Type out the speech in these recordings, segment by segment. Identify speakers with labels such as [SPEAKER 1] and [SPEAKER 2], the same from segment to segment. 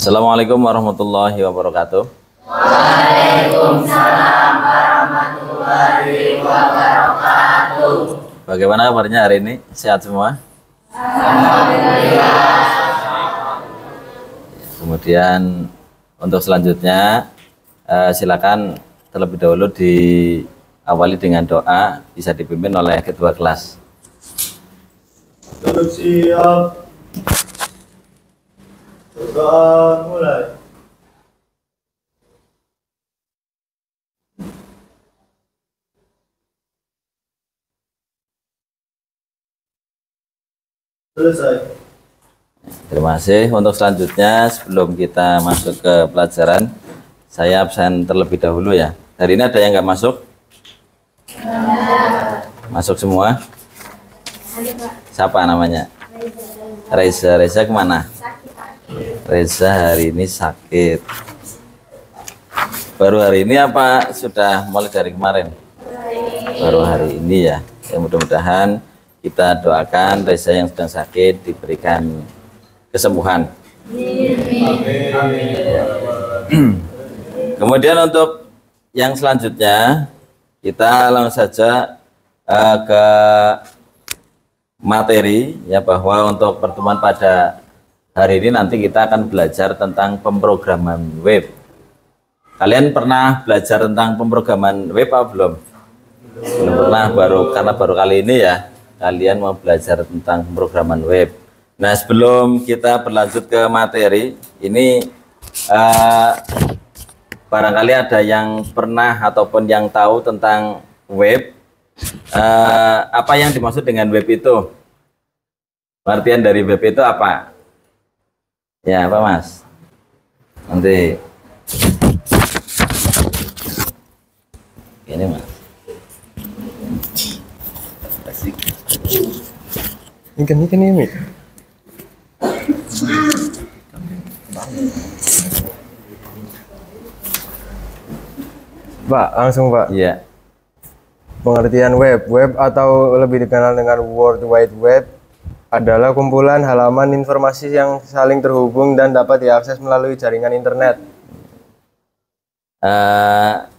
[SPEAKER 1] Assalamualaikum warahmatullahi wabarakatuh.
[SPEAKER 2] Waalaikumsalam warahmatullahi wabarakatuh.
[SPEAKER 1] Bagaimana kabarnya hari ini? Sehat semua?
[SPEAKER 2] Alhamdulillah.
[SPEAKER 1] Kemudian untuk selanjutnya silakan terlebih dahulu diawali dengan doa, bisa dipimpin oleh ketua kelas.
[SPEAKER 3] Siap. Doa mulai. Selesai.
[SPEAKER 1] Terima kasih. Untuk selanjutnya, sebelum kita masuk ke pelajaran, saya absen terlebih dahulu ya. Hari ini ada yang nggak masuk? Masuk semua? Siapa namanya? Reza. Reza kemana? Reza hari ini sakit. Baru hari ini apa sudah mulai dari kemarin? Baru hari ini ya. Mudah-mudahan kita doakan Reza yang sedang sakit diberikan kesembuhan. Kemudian untuk yang selanjutnya kita langsung saja ke materi ya, bahwa untuk pertemuan pada hari ini nanti kita akan belajar tentang pemrograman web. Kalian pernah belajar tentang pemrograman web apa belum? Belum pernah, karena baru kali ini ya kalian mau belajar tentang pemrograman web. Nah, sebelum kita berlanjut ke materi ini, barangkali ada yang pernah ataupun yang tahu tentang web. Apa yang dimaksud dengan web itu? Pengertian dari web itu apa? Ya, apa Mas? Nanti ini Mas.
[SPEAKER 3] Ini. Pak, langsung Pak.
[SPEAKER 1] Iya.
[SPEAKER 3] Pengertian web. Web atau lebih dikenal dengan World Wide Web adalah kumpulan halaman informasi yang saling terhubung dan dapat diakses melalui jaringan internet.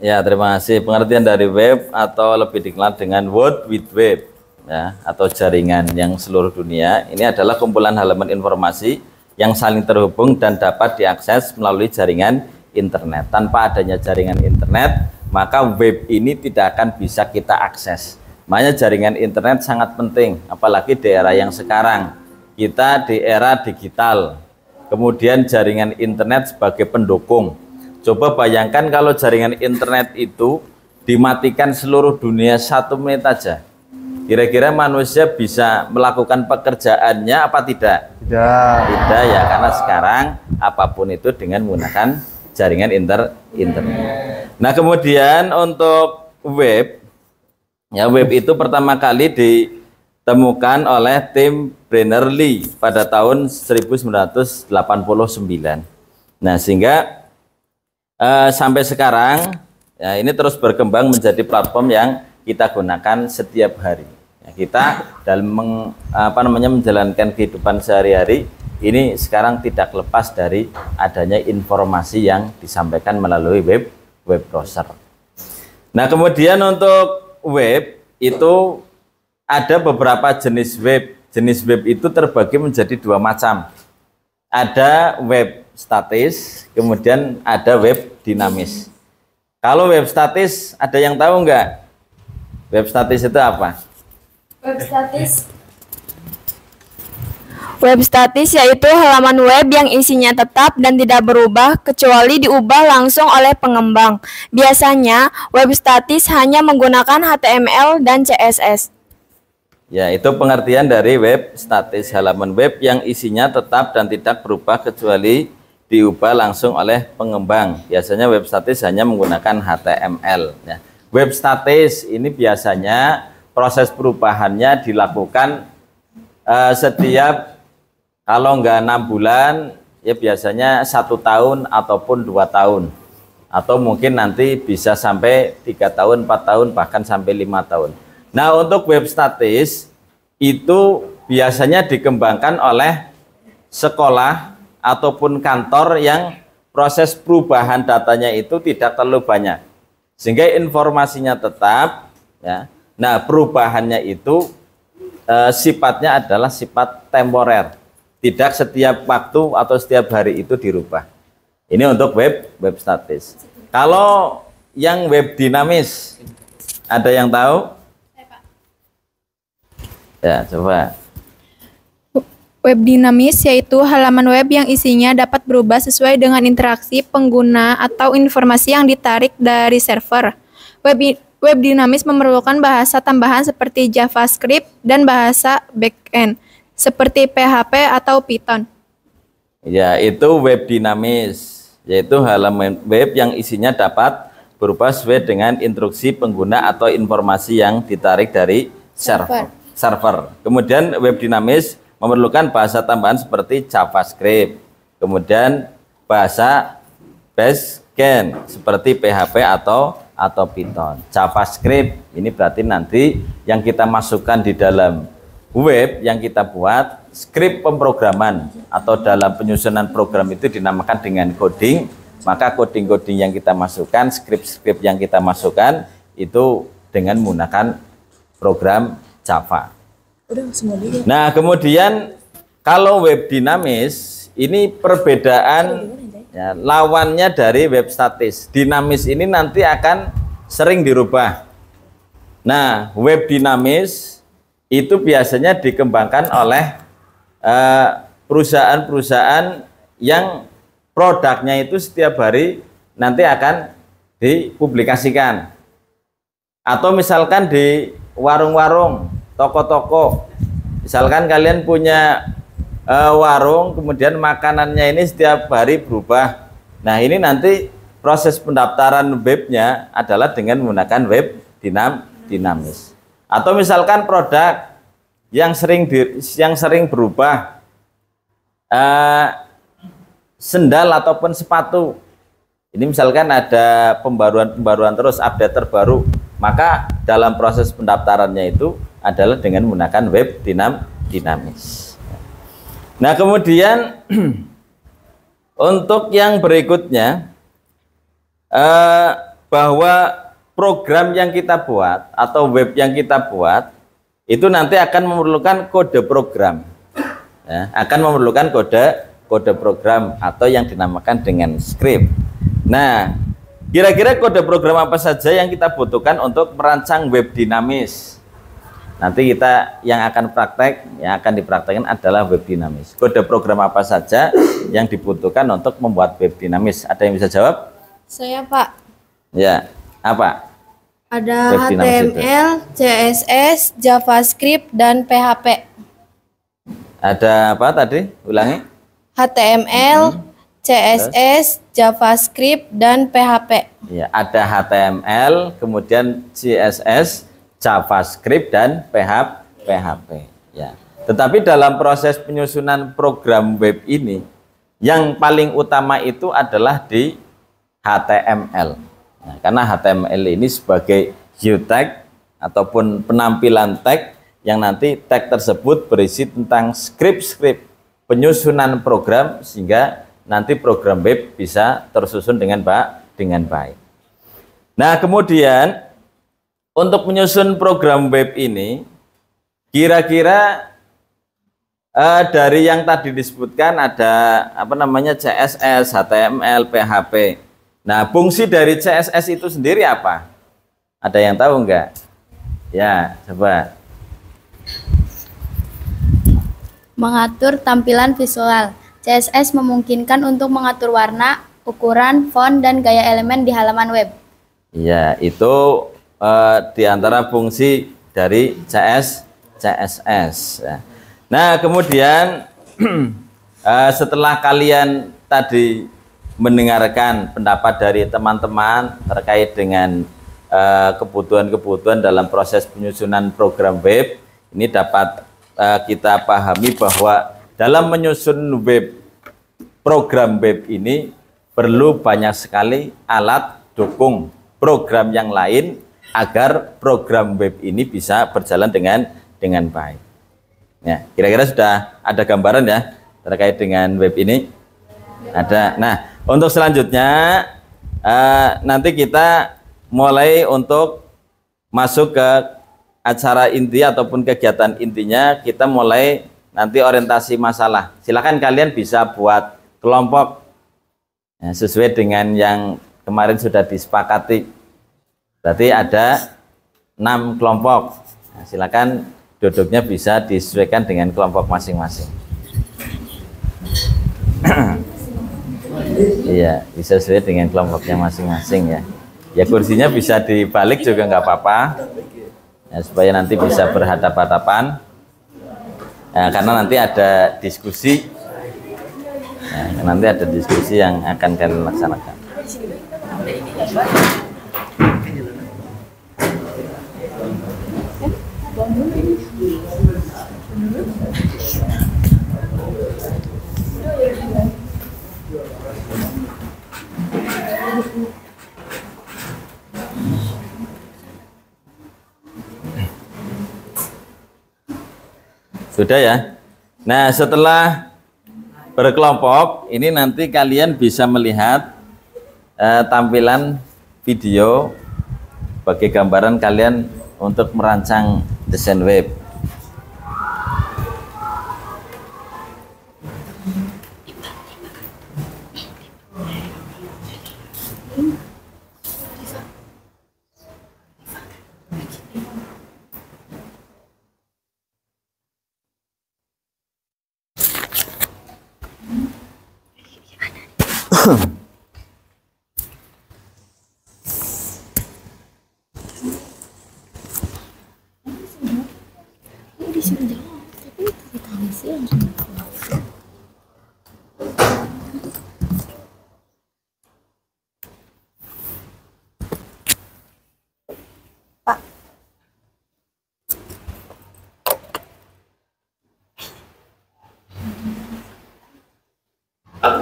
[SPEAKER 1] Ya, terima kasih. Pengertian dari web atau lebih dikenal dengan World Wide Web ya, atau jaringan yang seluruh dunia. Ini adalah kumpulan halaman informasi yang saling terhubung dan dapat diakses melalui jaringan internet. Tanpa adanya jaringan internet, maka web ini tidak akan bisa kita akses. Makanya jaringan internet sangat penting, apalagi di era yang sekarang. Kita di era digital, kemudian jaringan internet sebagai pendukung. Coba bayangkan kalau jaringan internet itu dimatikan seluruh dunia 1 menit aja. Kira-kira manusia bisa melakukan pekerjaannya apa tidak?
[SPEAKER 3] Tidak.
[SPEAKER 1] Tidak ya, karena sekarang apapun itu dengan menggunakan jaringan internet. Nah, kemudian untuk web, ya, web itu pertama kali ditemukan oleh tim Berners-Lee pada tahun 1989. Nah, sehingga sampai sekarang ya, ini terus berkembang menjadi platform yang kita gunakan setiap hari. Ya, kita dalam menjalankan kehidupan sehari-hari ini sekarang tidak lepas dari adanya informasi yang disampaikan melalui web browser. Nah, kemudian untuk web itu ada beberapa jenis web. Jenis web itu terbagi menjadi 2 macam. Ada web statis, kemudian ada web dinamis. Kalau web statis, ada yang tahu nggak? Web statis itu apa?
[SPEAKER 2] Web statis yaitu halaman web yang isinya tetap dan tidak berubah kecuali diubah langsung oleh pengembang. Biasanya web statis hanya menggunakan HTML dan CSS.
[SPEAKER 1] Ya, itu pengertian dari web statis, halaman web yang isinya tetap dan tidak berubah kecuali diubah langsung oleh pengembang. Biasanya web statis hanya menggunakan HTML. Ya. Web statis ini biasanya proses perubahannya dilakukan setiap, kalau nggak 6 bulan, ya biasanya 1 tahun ataupun 2 tahun. Atau mungkin nanti bisa sampai 3 tahun, 4 tahun, bahkan sampai 5 tahun. Nah, untuk web statis itu biasanya dikembangkan oleh sekolah ataupun kantor yang proses perubahan datanya itu tidak terlalu banyak, sehingga informasinya tetap, ya. Nah, perubahannya itu sifatnya adalah sifat temporer, tidak setiap waktu atau setiap hari itu dirubah. Ini untuk web statis. Kalau yang web dinamis, ada yang tahu? Ya, coba.
[SPEAKER 4] Web dinamis yaitu halaman web yang isinya dapat berubah sesuai dengan interaksi pengguna atau informasi yang ditarik dari server. Web dinamis memerlukan bahasa tambahan seperti JavaScript dan bahasa backend seperti PHP atau Python.
[SPEAKER 1] Ya, itu web dinamis, yaitu halaman web yang isinya dapat berubah sesuai dengan instruksi pengguna atau informasi yang ditarik dari server. Kemudian web dinamis memerlukan bahasa tambahan seperti JavaScript, kemudian bahasa backend seperti PHP atau Python. JavaScript ini berarti nanti yang kita masukkan di dalam web yang kita buat, skrip pemrograman atau dalam penyusunan program itu dinamakan dengan coding. Maka coding-coding yang kita masukkan, skrip-skrip yang kita masukkan itu dengan menggunakan program Java. Nah, kemudian kalau web dinamis ini perbedaan, ya, lawannya dari web statis. Dinamis ini nanti akan sering dirubah. Nah, web dinamis itu biasanya dikembangkan oleh perusahaan-perusahaan yang produknya itu setiap hari nanti akan dipublikasikan. Atau misalkan di warung-warung, toko-toko, misalkan kalian punya warung, kemudian makanannya ini setiap hari berubah. Nah, ini nanti proses pendaftaran webnya adalah dengan menggunakan web dinamis. Atau misalkan produk yang sering berubah, sendal ataupun sepatu, ini misalkan ada pembaruan terus, update terbaru, maka dalam proses pendaftarannya itu adalah dengan menggunakan web dinamis. Nah, kemudian untuk yang berikutnya, bahwa program yang kita buat atau web yang kita buat itu nanti akan memerlukan kode program, ya, akan memerlukan kode program atau yang dinamakan dengan script. Nah, kira-kira kode program apa saja yang kita butuhkan untuk merancang web dinamis? Nanti kita yang akan dipraktekkan adalah web dinamis. Kode program apa saja yang dibutuhkan untuk membuat web dinamis? Ada yang bisa jawab?
[SPEAKER 2] Saya, Pak.
[SPEAKER 1] Ya, apa?
[SPEAKER 2] Ada
[SPEAKER 1] Web dinamis
[SPEAKER 2] HTML, CSS, JavaScript, dan PHP.
[SPEAKER 1] Ada apa tadi? Ulangi.
[SPEAKER 2] HTML, CSS, JavaScript, dan PHP.
[SPEAKER 1] Ya, ada HTML, kemudian CSS, JavaScript, dan PHP. Ya. Tetapi dalam proses penyusunan program web ini, yang paling utama itu adalah di HTML. Nah, karena HTML ini sebagai view tag ataupun penampilan tag yang nanti tag tersebut berisi tentang skrip-skrip penyusunan program sehingga nanti program web bisa tersusun dengan baik. Nah, kemudian untuk menyusun program web ini kira-kira dari yang tadi disebutkan ada CSS, HTML, PHP. Nah, fungsi dari CSS itu sendiri apa? Ada yang tahu enggak? Ya, coba.
[SPEAKER 5] Mengatur tampilan visual. CSS memungkinkan untuk mengatur warna, ukuran, font, dan gaya elemen di halaman web.
[SPEAKER 1] Ya, itu di antara fungsi dari CSS. Nah, kemudian setelah kalian tadi mendengarkan pendapat dari teman-teman terkait dengan kebutuhan-kebutuhan dalam proses penyusunan program web, ini dapat kita pahami bahwa dalam menyusun web, program web ini perlu banyak sekali alat dukung program yang lain agar program web ini bisa berjalan dengan baik. Ya, kira-kira sudah ada gambaran ya terkait dengan web ini. Ada. Nah, untuk selanjutnya nanti kita mulai untuk masuk ke acara inti ataupun kegiatan intinya. Kita mulai nanti orientasi masalah. Silakan kalian bisa buat kelompok ya, sesuai dengan yang kemarin sudah disepakati. Berarti ada 6 kelompok. Nah, silakan duduknya bisa disesuaikan dengan kelompok masing-masing. Iya, bisa sesuai dengan kelompoknya masing-masing ya. Ya kursinya bisa dibalik juga nggak apa-apa. Ya, supaya nanti bisa berhadapan-hadapan. Ya, karena nanti ada diskusi. Ya, nanti ada diskusi yang akan kalian laksanakan. Sudah ya. Nah, setelah berkelompok, ini nanti kalian bisa melihat tampilan video sebagai gambaran kalian untuk merancang desain web.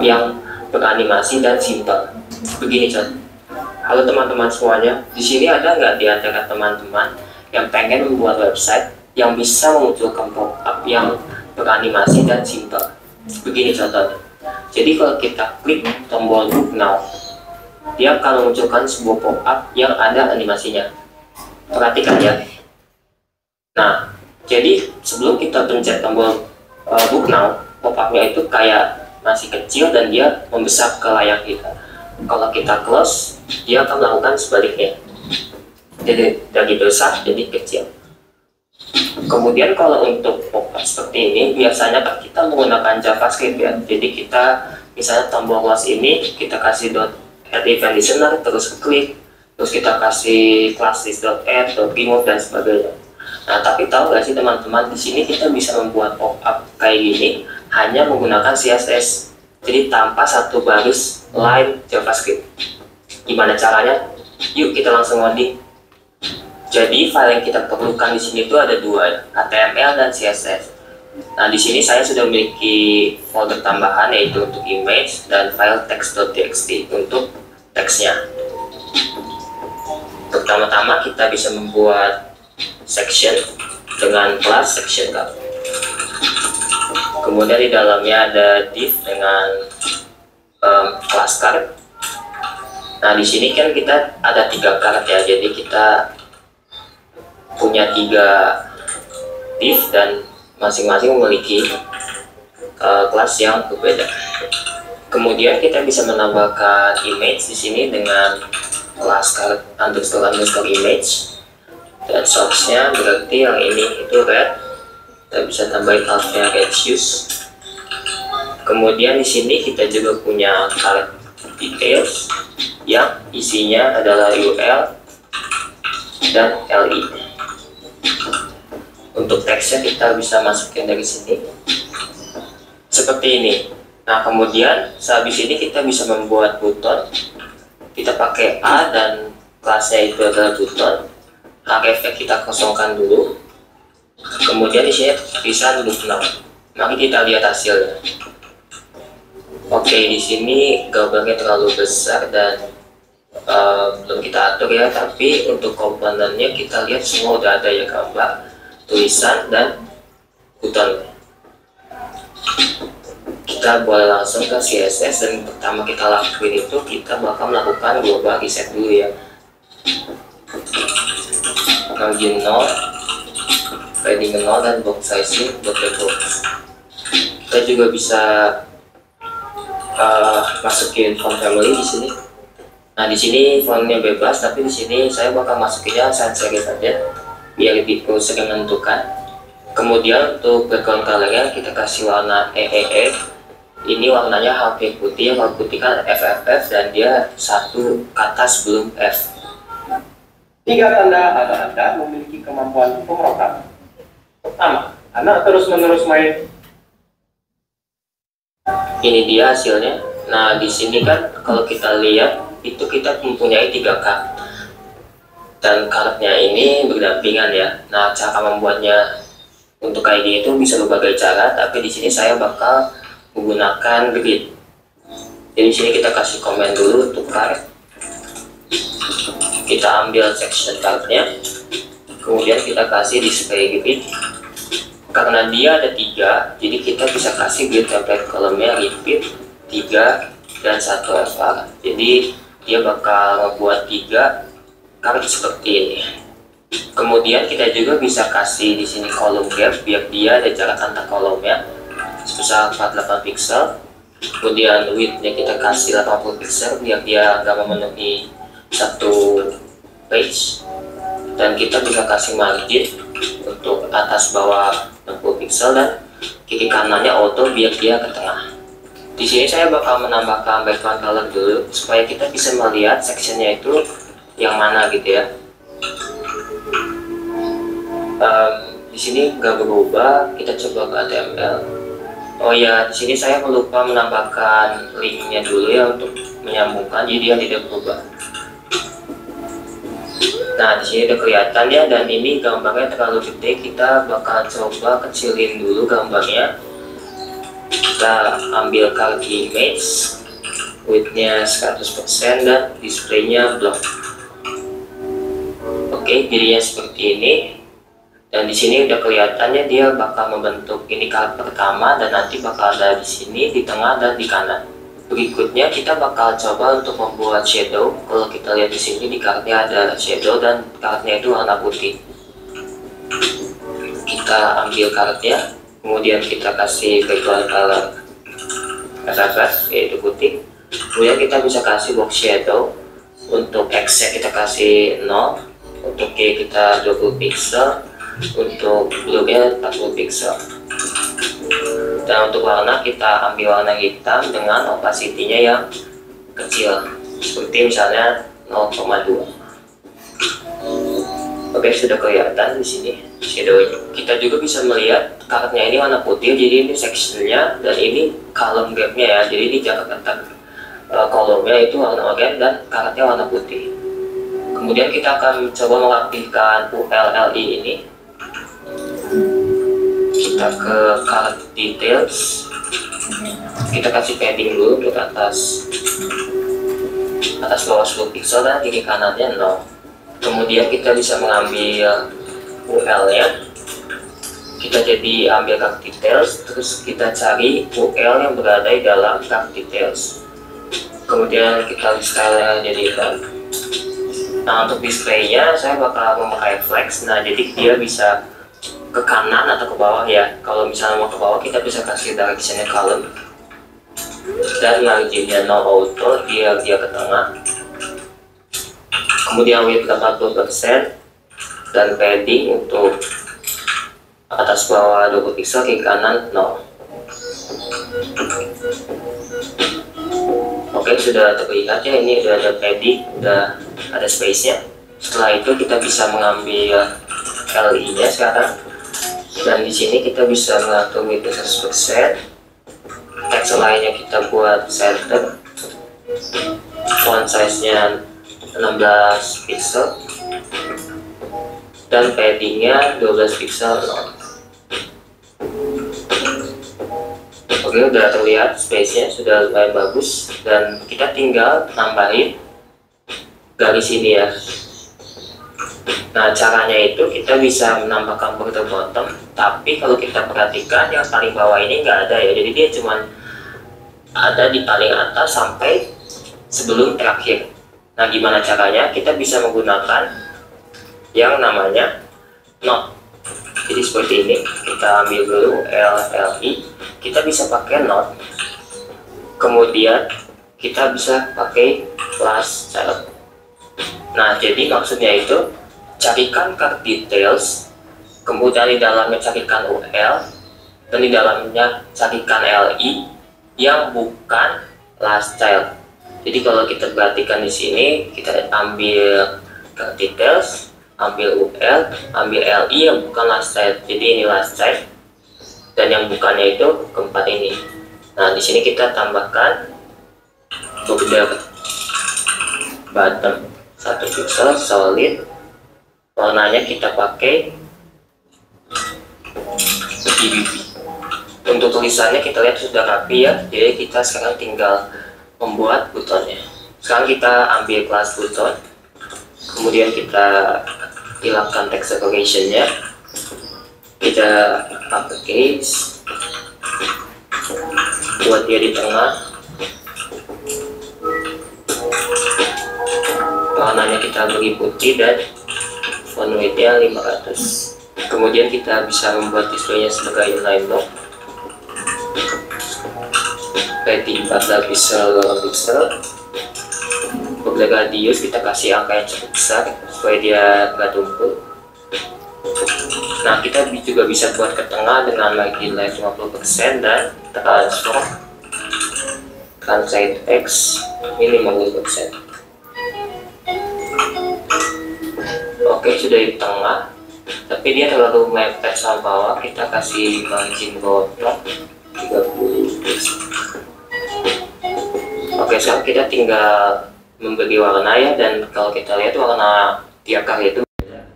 [SPEAKER 6] Yang beranimasi dan simpel. Begini contoh. Halo teman-teman semuanya, di sini ada nggak di antara teman-teman yang pengen membuat website yang bisa memunculkan pop-up yang beranimasi dan simpel? Begini contohnya. Jadi kalau kita klik tombol Book Now, dia akan memunculkan sebuah pop-up yang ada animasinya. Perhatikan ya. Nah, jadi sebelum kita pencet tombol Book Now, pop-up-nya itu kayak masih kecil dan dia membesar ke layar kita. Kalau kita close, dia akan melakukan sebaliknya. Jadi dari besar jadi kecil. Kemudian kalau untuk pop-up seperti ini, biasanya kita menggunakan JavaScript ya. Jadi kita misalnya tombol close ini kita kasih .add event listener, terus klik, terus kita kasih class list.add, remove dan sebagainya. Nah, tapi tahu nggak sih teman-teman, di sini kita bisa membuat pop-up kayak gini hanya menggunakan CSS, jadi tanpa satu baris line JavaScript. Gimana caranya? Yuk kita langsung loading. Jadi file yang kita perlukan di sini itu ada dua, HTML dan CSS. Nah, di sini saya sudah memiliki folder tambahan yaitu untuk image dan file text.txt untuk teksnya. Pertama-tama kita bisa membuat section dengan class section card. Kemudian di dalamnya ada div dengan class card. Nah, di sini kan kita ada 3 card ya, jadi kita punya 3 div dan masing-masing memiliki kelas yang berbeda. Kemudian kita bisa menambahkan image di sini dengan kelas card underscore image, dan source-nya berarti yang ini itu red. Kita bisa tambahin alpha radius. Kemudian di sini kita juga punya card details yang isinya adalah UL dan LI. Untuk teksnya kita bisa masukin dari sini seperti ini. Nah, kemudian sehabis ini kita bisa membuat button. Kita pakai A dan kelasnya itu adalah button. Hak efek kita kosongkan dulu. Kemudian di sini bisa Book Now. Mari kita lihat hasilnya. Oke, di sini gambarnya terlalu besar dan belum kita atur ya. Tapi untuk komponennya kita lihat semua udah ada ya, gambar, tulisan dan button. Kita kita boleh langsung ke CSS, dan pertama kita lakuin itu kita bakal melakukan global reset dulu ya. Margin 0, padding 0, dan box sizing box. Kita juga bisa masukin font family di sini. Nah, di sini fontnya bebas, tapi di sini saya bakal masukinnya sans serif saja biar lebih sering menentukan. Kemudian untuk background colornya kita kasih warna EEE. Ini warnanya hampir putih, yang putih kan FFF, dan dia satu kata sebelum F.
[SPEAKER 7] 3 tanda Anda memiliki kemampuan pemrograman. Pertama, Anda terus-menerus main.
[SPEAKER 6] Ini dia hasilnya. Nah, di sini kan kalau kita lihat itu kita mempunyai 3 kart, dan kartnya ini berdampingan ya. Nah, cara membuatnya untuk kayak gini itu bisa berbagai cara, tapi di sini saya bakal menggunakan grid. Jadi di sini kita kasih komen dulu untuk kart. Kita ambil section kartnya, kemudian kita kasih display grid. Karena dia ada 3, jadi kita bisa kasih grid template kolomnya repeat 3 dan 1 FR. Jadi dia bakal membuat 3 kart seperti ini. Kemudian kita juga bisa kasih di sini kolom gap biar dia ada jarak antar kolomnya sebesar 48 pixel. Kemudian width-nya kita kasih 80 pixel biar dia nggak memenuhi satu page. Dan kita bisa kasih margin untuk atas bawah 60 pixel, dan kiri kanannya auto biar dia ke tengah. Di sini saya bakal menambahkan background color dulu supaya kita bisa melihat sectionnya itu yang mana gitu ya. Di sini nggak berubah, kita coba ke HTML. Oh ya, di sini saya lupa menambahkan linknya dulu ya untuk menyambungkan, jadi dia tidak berubah. Nah, di sini udah kelihatan ya, dan ini gambarnya terlalu gede, kita bakal coba kecilin dulu gambarnya. Kita ambil card image, width-nya 100% dan display-nya block. Oke, jadinya seperti ini. Dan di sini udah kelihatannya dia bakal membentuk ini kart pertama, dan nanti bakal ada di sini, di tengah, dan di kanan. Berikutnya kita bakal coba untuk membuat shadow. Kalau kita lihat di sini di kartnya ada shadow dan kartnya itu warna putih. Kita ambil kartnya, kemudian kita kasih background color FFF yaitu putih. Kemudian kita bisa kasih box shadow. Untuk X-nya kita kasih 0, untuk Y kita 20 pixel, untuk blue-nya 40 pixel. Dan untuk warna kita ambil warna hitam dengan opacity-nya yang kecil, seperti misalnya 0,2. Oke, sudah kelihatan di sini shadownya. Kita juga bisa melihat kartnya ini warna putih, jadi ini sectionnya, dan ini column gapnya ya, jadi ini jarak antar kolomnya itu warna oranye dan kartnya warna putih. Kemudian kita akan coba mengaktifkan ULLI ini. Kita ke card details, kita kasih padding dulu untuk atas bawah 10 pixel dan kiri kanannya 0. Kemudian kita bisa mengambil UL nya, kita jadi ambil card details, terus kita cari UL yang berada di dalam card details. Kemudian kita style nya jadi hitam. Nah, untuk display-nya saya bakal memakai flex. Nah, jadi dia bisa ke kanan atau ke bawah ya. Kalau misalnya mau ke bawah kita bisa kasih direction-nya column, dan margin-nya no auto dia ke tengah. Kemudian width 80% dan padding untuk atas bawah 20 pixel, kiri kanan 0. Oke, sudah terlihat ya, ini sudah ada padding, sudah ada space-nya. Setelah itu kita bisa mengambil LI-nya sekarang, dan di sini kita bisa mengatur width 100%. Text lainnya kita buat center, font size-nya 16 pixel, dan padding-nya 12 pixel 0. Oke, udah terlihat space-nya sudah lumayan bagus, dan kita tinggal tambahin garis ini ya. Nah, caranya itu kita bisa menambahkan border bottom, tapi kalau kita perhatikan yang paling bawah ini nggak ada ya, jadi dia cuman ada di paling atas sampai sebelum terakhir. Nah, gimana caranya? Kita bisa menggunakan yang namanya not. Jadi seperti ini, kita ambil dulu LLI, kita bisa pakai not, kemudian kita bisa pakai last child. Nah, jadi maksudnya itu carikan card details, kemudian di dalamnya carikan UL, dan di dalamnya carikan LI yang bukan last child. Jadi kalau kita perhatikan di sini, kita ambil card details, ambil UL, ambil LI yang bukan last child. Jadi ini last child, dan yang bukannya itu keempat ini. Nah, di sini kita tambahkan border bottom 1 pixel solid, warnanya kita pakai BBB. Untuk tulisannya kita lihat sudah rapi ya, jadi kita sekarang tinggal membuat butonnya. Sekarang kita ambil kelas buton, kemudian kita hilangkan text separation-nya, kita pakai case, buat dia di tengah, warnanya kita beri putih dan font weight-nya 500. Kemudian kita bisa membuat display-nya sebagai inline block, rating 14 pixel 8 pixel. Border radius kita kasih angka yang cukup besar supaya dia nggak tumpul. Nah, kita juga bisa buat ke tengah dengan margin left 50% dan transform transite X ini 50%. Oke, sudah di tengah, tapi dia terlalu mepet sama bawah. Kita kasih margin bottom 30%. Oke, sekarang kita tinggal memberi warna ya, dan kalau kita lihat warna tiap karya itu beda.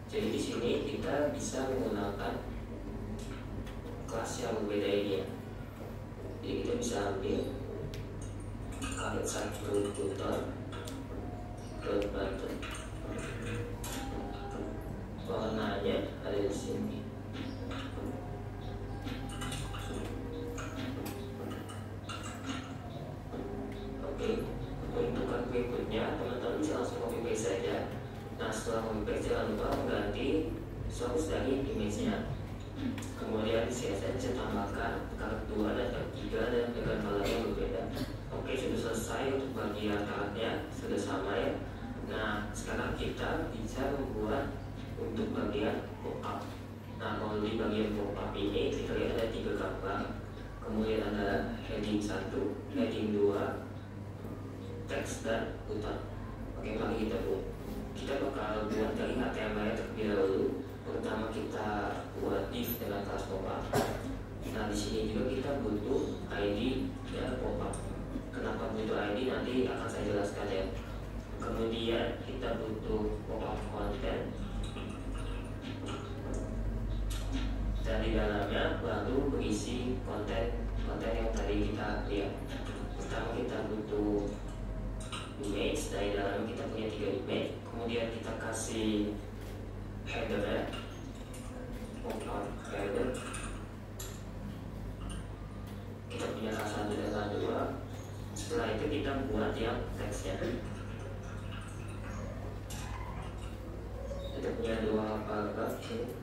[SPEAKER 6] Jadi di sini kita bisa menggunakan kelas yang berbeda ini ya. Jadi kita bisa ambil karya satu buton, button, warnanya ada di sini. Oke. Untuk kartu berikutnya, teman-teman bisa langsung copy paste saja. Nah, setelah copy paste jangan lupa mengganti source dari image-nya. Kemudian di CSS bisa tambahkan karakter 2 dan karakter 3 dan dengan color yang berbeda. Oke, sudah selesai untuk bagian karakternya, sudah sama ya. Nah, sekarang kita bisa membuat untuk bagian pop-up. Nah, kalau di bagian pop-up ini kita lihat ada 3 gambar. Kemudian ada heading 1, heading 2, teks dan buton. Oke, mari kita bakal buat dari HTML terlebih dahulu. Pertama kita buat div dengan kelas pop-up. Nah, di sini juga kita butuh ID dan pop-up. Kenapa butuh ID nanti akan saya jelaskan ya. Kemudian kita butuh pop-up content, dan di dalamnya baru berisi konten yang tadi kita lihat. Pertama kita butuh image, dari dalam kita punya 3 image, kemudian kita kasih header, pop-up header, kita punya K1 dan K2. Setelah itu kita buat yang teksnya, kita punya 2 paragraf ini.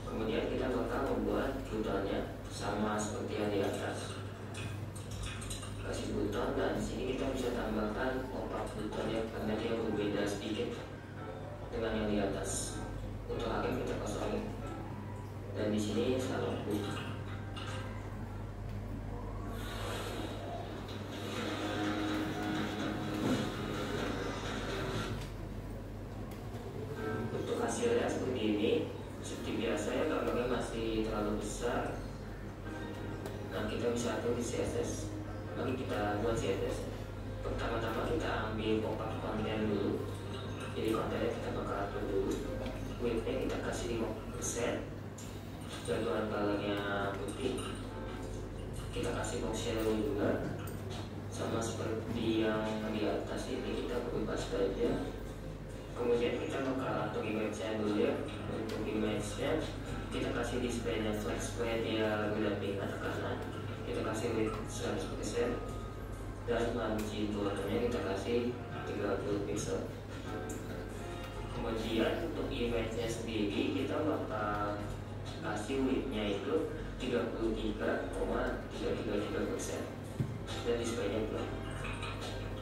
[SPEAKER 6] Kemudian kita bakal membuat butonnya sama seperti yang di atas, kasih buton, dan di sini kita bisa tambahkan pop-up butonnya karena dia berbeda sedikit dengan yang di atas. Untuk akhir kita kosongin, dan di sini salah buton. Untuk hasilnya seperti ini. Seperti biasa ya, gambarnya masih terlalu besar. Nah, kita bisa atur di CSS. Mari kita buat CSS. Pertama-tama kita ambil pop-up konten dulu. Jadi kontennya kita bakal atur dulu. Width-nya kita kasih 50%. Jagoan colornya putih. Kita kasih box shadow juga. Sama seperti yang di atas ini, kita bebas saja. Kemudian kita bakal atur image-nya dulu ya. Untuk image-nya kita kasih display-nya flex supaya dia berdampingan ke kanan. Kita kasih width 100% dan margin bordernya kita kasih 30 pixel. Kemudian untuk image-nya sendiri kita bakal kasih width-nya itu 33,333% dan display-nya blank.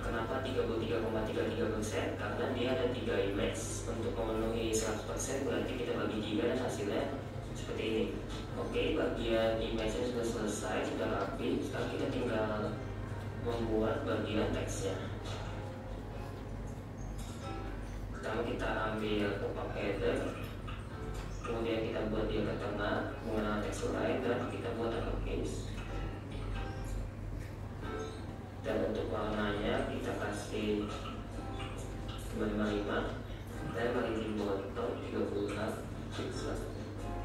[SPEAKER 6] Kenapa 33,33%? Karena dia ada 3 image. Untuk memenuhi 100% berarti kita bagi 3 dan hasilnya seperti ini. Oke, bagian image-nya sudah selesai, sudah rapi. Sekarang kita tinggal membuat bagian teksnya. Pertama kita ambil pop-up header, kemudian kita buat dia ke tengah menggunakan teks lain dan kita buat uppercase. Dan untuk warnanya kita kasih 255 dan margin bottom 36 pixel.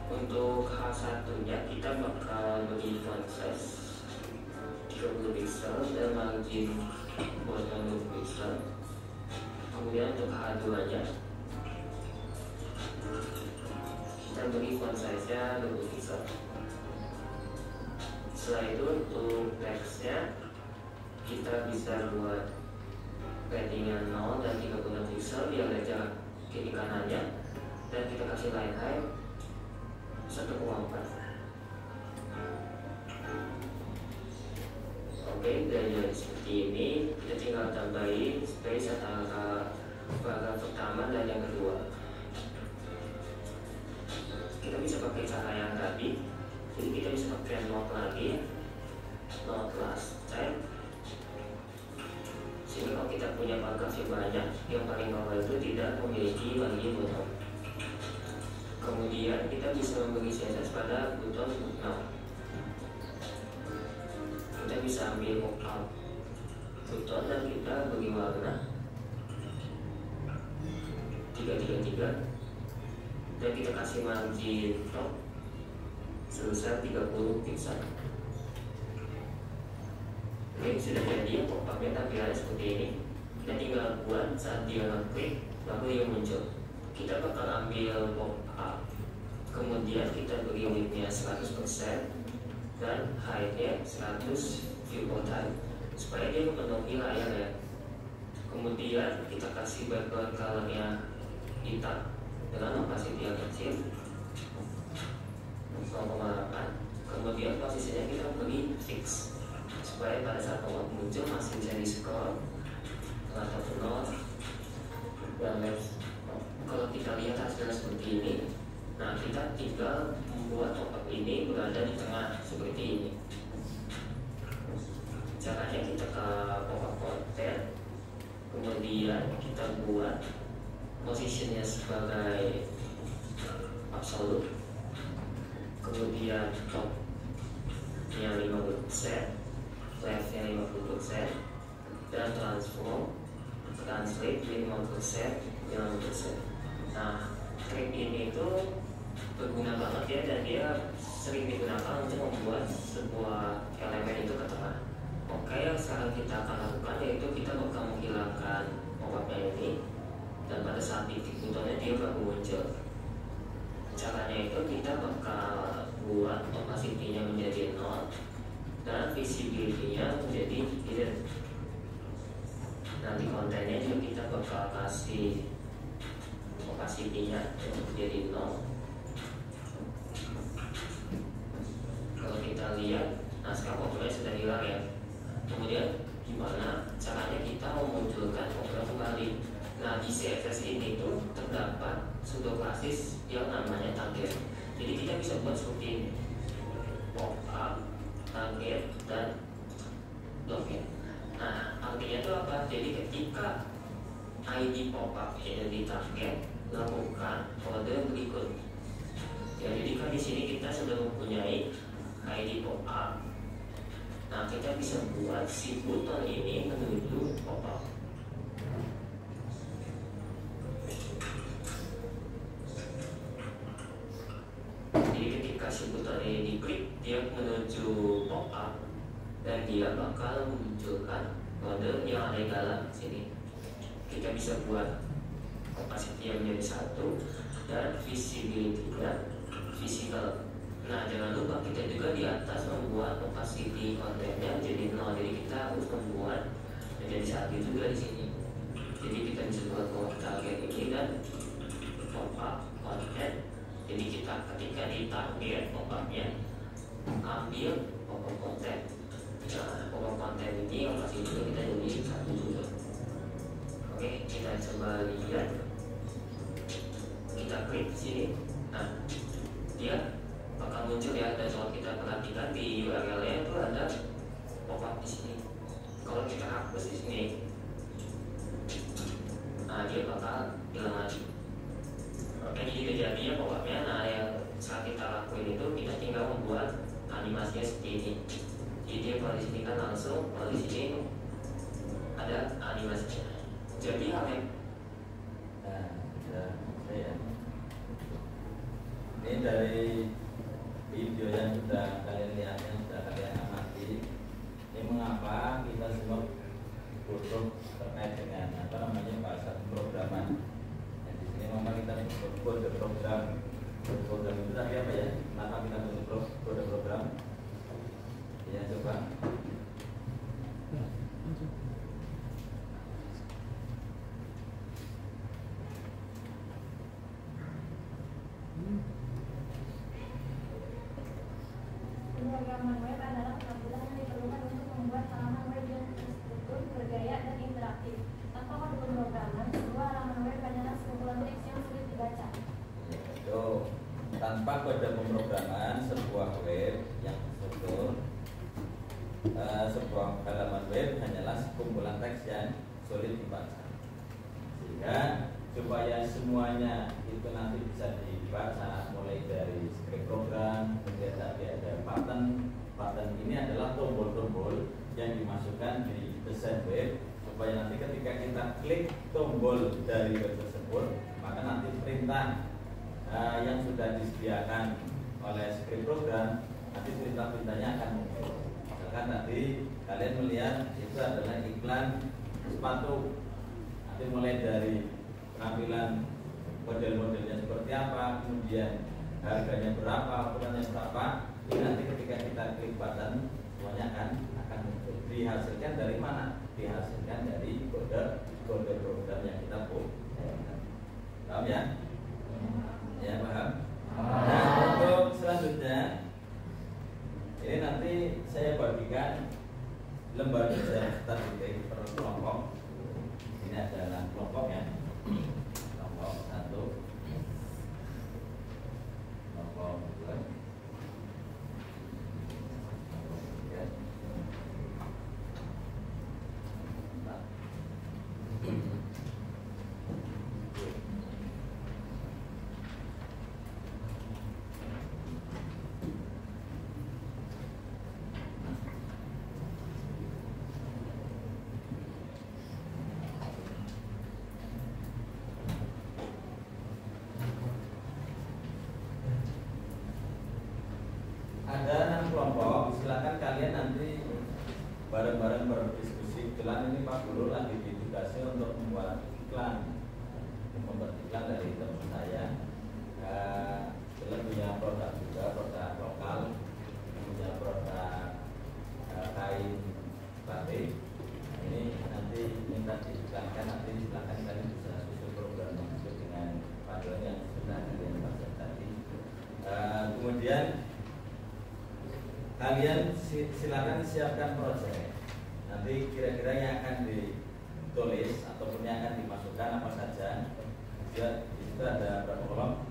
[SPEAKER 6] Untuk H1 nya kita bakal bagi font size 30 pixel dan margin bottom 20 pixel. Kemudian untuk H2 nya kita beri font size nya 20 pixel. Setelah itu untuk teksnya kita bisa buat paddingnya 0 dan 36 pixel biar ada jarak kiri kanannya, dan kita kasih line height 1,4. Oke, dari seperti ini kita tinggal tambahin space antara paragraf pertama dan yang kedua. Kita bisa pakai cara yang tadi, jadi kita bisa pakai note lagi, note last time. Jadi kalau kita punya paragraf yang banyak, yang paling bawah itu tidak memiliki margin bottom. Kemudian kita bisa memberi CSS pada button footnote. Kita bisa ambil pop-up button dan kita beri warna 333 dan kita kasih margin top sebesar 30 pixel. Oke, sudah jadi pop-upnya tampilannya seperti ini. Kita tinggal buat saat dia ngeklik lalu dia muncul. Kita bakal ambil pop-up, kemudian kita beri width-nya 100% dan height-nya 100 viewport height supaya dia memenuhi layar ya. Kemudian kita kasih background color-nya hitam dengan opacity yang kecil 0,8. Kemudian posisinya kita beri fix supaya pada saat pop-up muncul masih bisa di scroll atau nol. Dan kalau kita lihat hasilnya seperti ini, nah kita tinggal membuat pop-up ini berada di tengah seperti ini. Caranya kita ke pop-up content, kemudian kita buat posisinya sebagai absolute, kemudian top-nya 50%, left-nya 50%, dan translate 50%. Nah, trik ini itu berguna banget ya, dan dia sering digunakan untuk membuat sebuah elemen itu ke tengah. Oke, yang sekarang kita akan lakukan yaitu kita bakal menghilangkan pop-up-nya ini, dan pada saat titik buttonnya dia baru muncul. Caranya itu kita bakal buat opacity-nya menjadi 0 dan visibility-nya menjadi hidden. Nanti kontennya juga kita bakal kasih opacity-nya menjadi 0. Kalau kita lihat, nah sekarang pop-up-nya sudah hilang ya. Kemudian gimana caranya kita memunculkan pop-up kembali? Nah, di CSS ini tuh terdapat pseudoklasis yang namanya target. Jadi kita bisa buat seperti ini: pop-up, target, dan blocknya. Nah, artinya itu apa? Jadi ketika ID pop-up yang di target, lakukan kode berikut. Ya, jadi kan di sini kita sudah mempunyai ID pop-up. Nah, kita bisa buat si button ini menuju pop-up. Jadi ketika si button ini diklik, dia menuju pop-up dan dia bakal memunculkan kode yang ada di dalam sini. Kita bisa buat opacity yang menjadi 1 dan visibility-nya visible. Nah, jangan lupa kita juga di atas membuat opacity kontennya jadi 0, jadi kita harus membuat menjadi 1 juga di sini. Jadi kita bisa buat pop target ini dan pop up content. Jadi kita ketika di target pop upnya ambil pop up content. Nah, pop up content ini opacity itu kita jadi 1 juga. Oke, kita coba lihat. Kita klik di sini. Nah, dia bakal muncul ya. Dan kalau kita perhatikan di URL-nya itu ada pop-up di sini. Kalau kita hapus di sini, nah dia bakal hilang lagi. Oke, jadi kejadiannya pop-up-nya. Nah, yang saat kita lakuin itu kita tinggal membuat animasinya seperti ini. Jadi dia kalau di sini kan langsung, kalau di sini ada animasinya. Jadi hal yang
[SPEAKER 1] ini dari video yang sudah kalian lihat, yang sudah kalian amati. Ini mengapa kita semua butuh terkait dengan bahasa pemrograman. Dan di sini memang kita butuh kode program. Program itu tadi apa ya? Kenapa kita butuh kode program? Ya, coba.
[SPEAKER 8] Pemrograman web adalah keterampilan yang diperlukan untuk membuat halaman web yang terstruktur, bergaya, dan interaktif. Tanpa kode pemrograman, sebuah halaman web adalah sekumpulan teks yang sulit dibaca.
[SPEAKER 1] Itu tanpa kode pemrograman, sebuah web yang terstruktur, sebuah halaman web hanyalah sekumpulan teks yang sulit dibaca. Sehingga supaya semuanya itu nanti bisa dibaca, mulai dari script program, kemudian tadi ada button ini adalah tombol-tombol yang dimasukkan di desain web, supaya nanti ketika kita klik tombol dari web tersebut, maka nanti perintah yang sudah disediakan oleh script program, nanti perintah-perintahnya akan muncul. Misalkan tadi kalian melihat itu adalah iklan sepatu, nanti mulai dari penampilan model-modelnya seperti apa, kemudian harganya berapa, ukurannya berapa. Ini nanti ketika kita klik button, semuanya akan muncul. Dihasilkan dari mana? Dihasilkan dari kode program yang kita buat. Paham ya? Ya, paham. Nah, untuk selanjutnya ini nanti saya bagikan lembar kerja tadi per kelompok. Ini adalah kelompok ya. Kelompok 1, kelompok 2, kelompok 3, 4. Ada 6 kelompok, silakan kalian nanti bareng-bareng berdiskusi. Kebetulan ini Pak Guru lagi ditugasi untuk membuat iklan dari teman saya. Kita punya produk juga, produk lokal, punya produk kain batik. Ini nanti minta diiklankan, nanti silakan kalian bisa susun program sesuai dengan panduan yang sudah kalian baca tadi. Kemudian kalian silakan siapkan proyek. Nanti kira-kira yang akan ditulis ataupun yang akan dimasukkan apa saja. Di situ ada berapa kolom?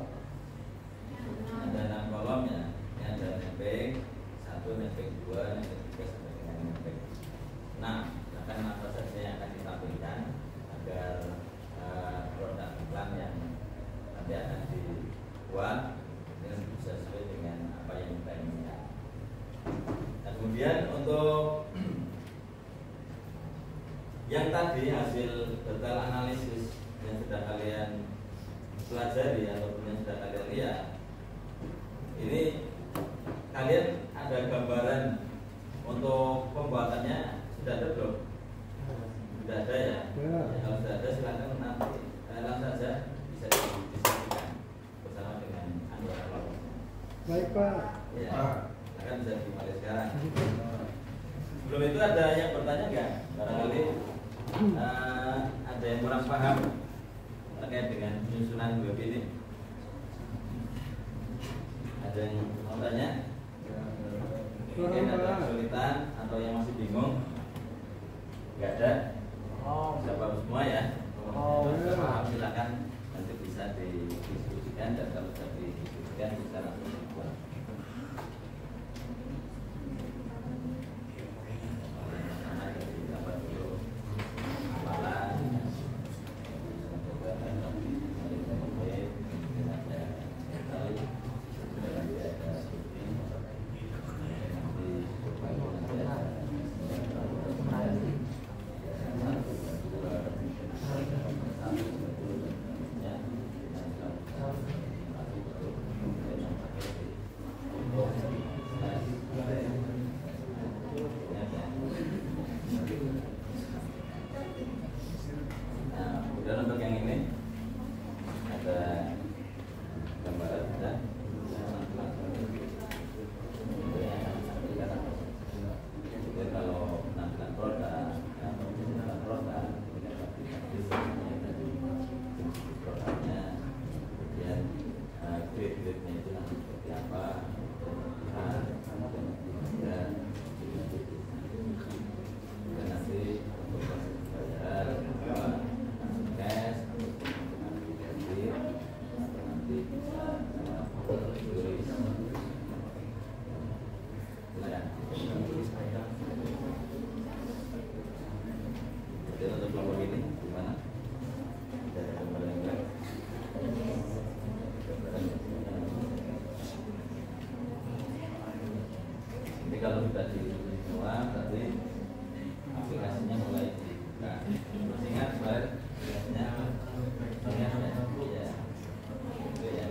[SPEAKER 1] Ada 6 kolom ya. Ini ada mapping 1, mapping 2, mapping 3 sampai dengan mapping 6. Silakan apa saja yang akan ditampilkan agar produk iklan yang nanti akan dibuat ini bisa sesuai dengan apa yang kita inginkan. Nah, kemudian untuk yang tadi hasil detail analisis yang sudah kalian pelajari ataupun yang sudah kalian lihat, ini kalian ada gambaran untuk pembuatannya sudah ada belum? Sudah ada ya? Kalau sudah ada silakan nanti langsung saja bisa didiskusikan bersama dengan anggota kelompok.
[SPEAKER 9] Baik Pak.
[SPEAKER 1] Ya. Akan bisa dimulai sekarang. Sebelum itu ada yang bertanya nggak? Barangkali ada yang kurang paham terkait dengan penyusunan web ini. Ada yang mau tanya? Mungkin ada kesulitan atau yang masih bingung? Nggak ada? Sudah paham semua ya? Sudah paham, silakan nanti bisa didiskusikan, dan kalau sudah didiskusikan bisa langsung dibuat. Dan untuk yang ini ada gambaran ada. Jadi kalau penampilan produk, penampilan produk, produknya, kemudian grade-grade-nya itu nanti seperti apa, dan nanti untuk proses pembayaran cash atau nanti bisa tulis. Jadi untuk kelompok ini gimana? Ada gambar yang enggak? Jadi kalau sudah ditulis semua, berarti aplikasinya mulai dibuka. Terus ingat, aplikasinya ya. Itu ya.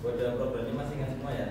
[SPEAKER 1] Kode programnya masih ingat semua ya?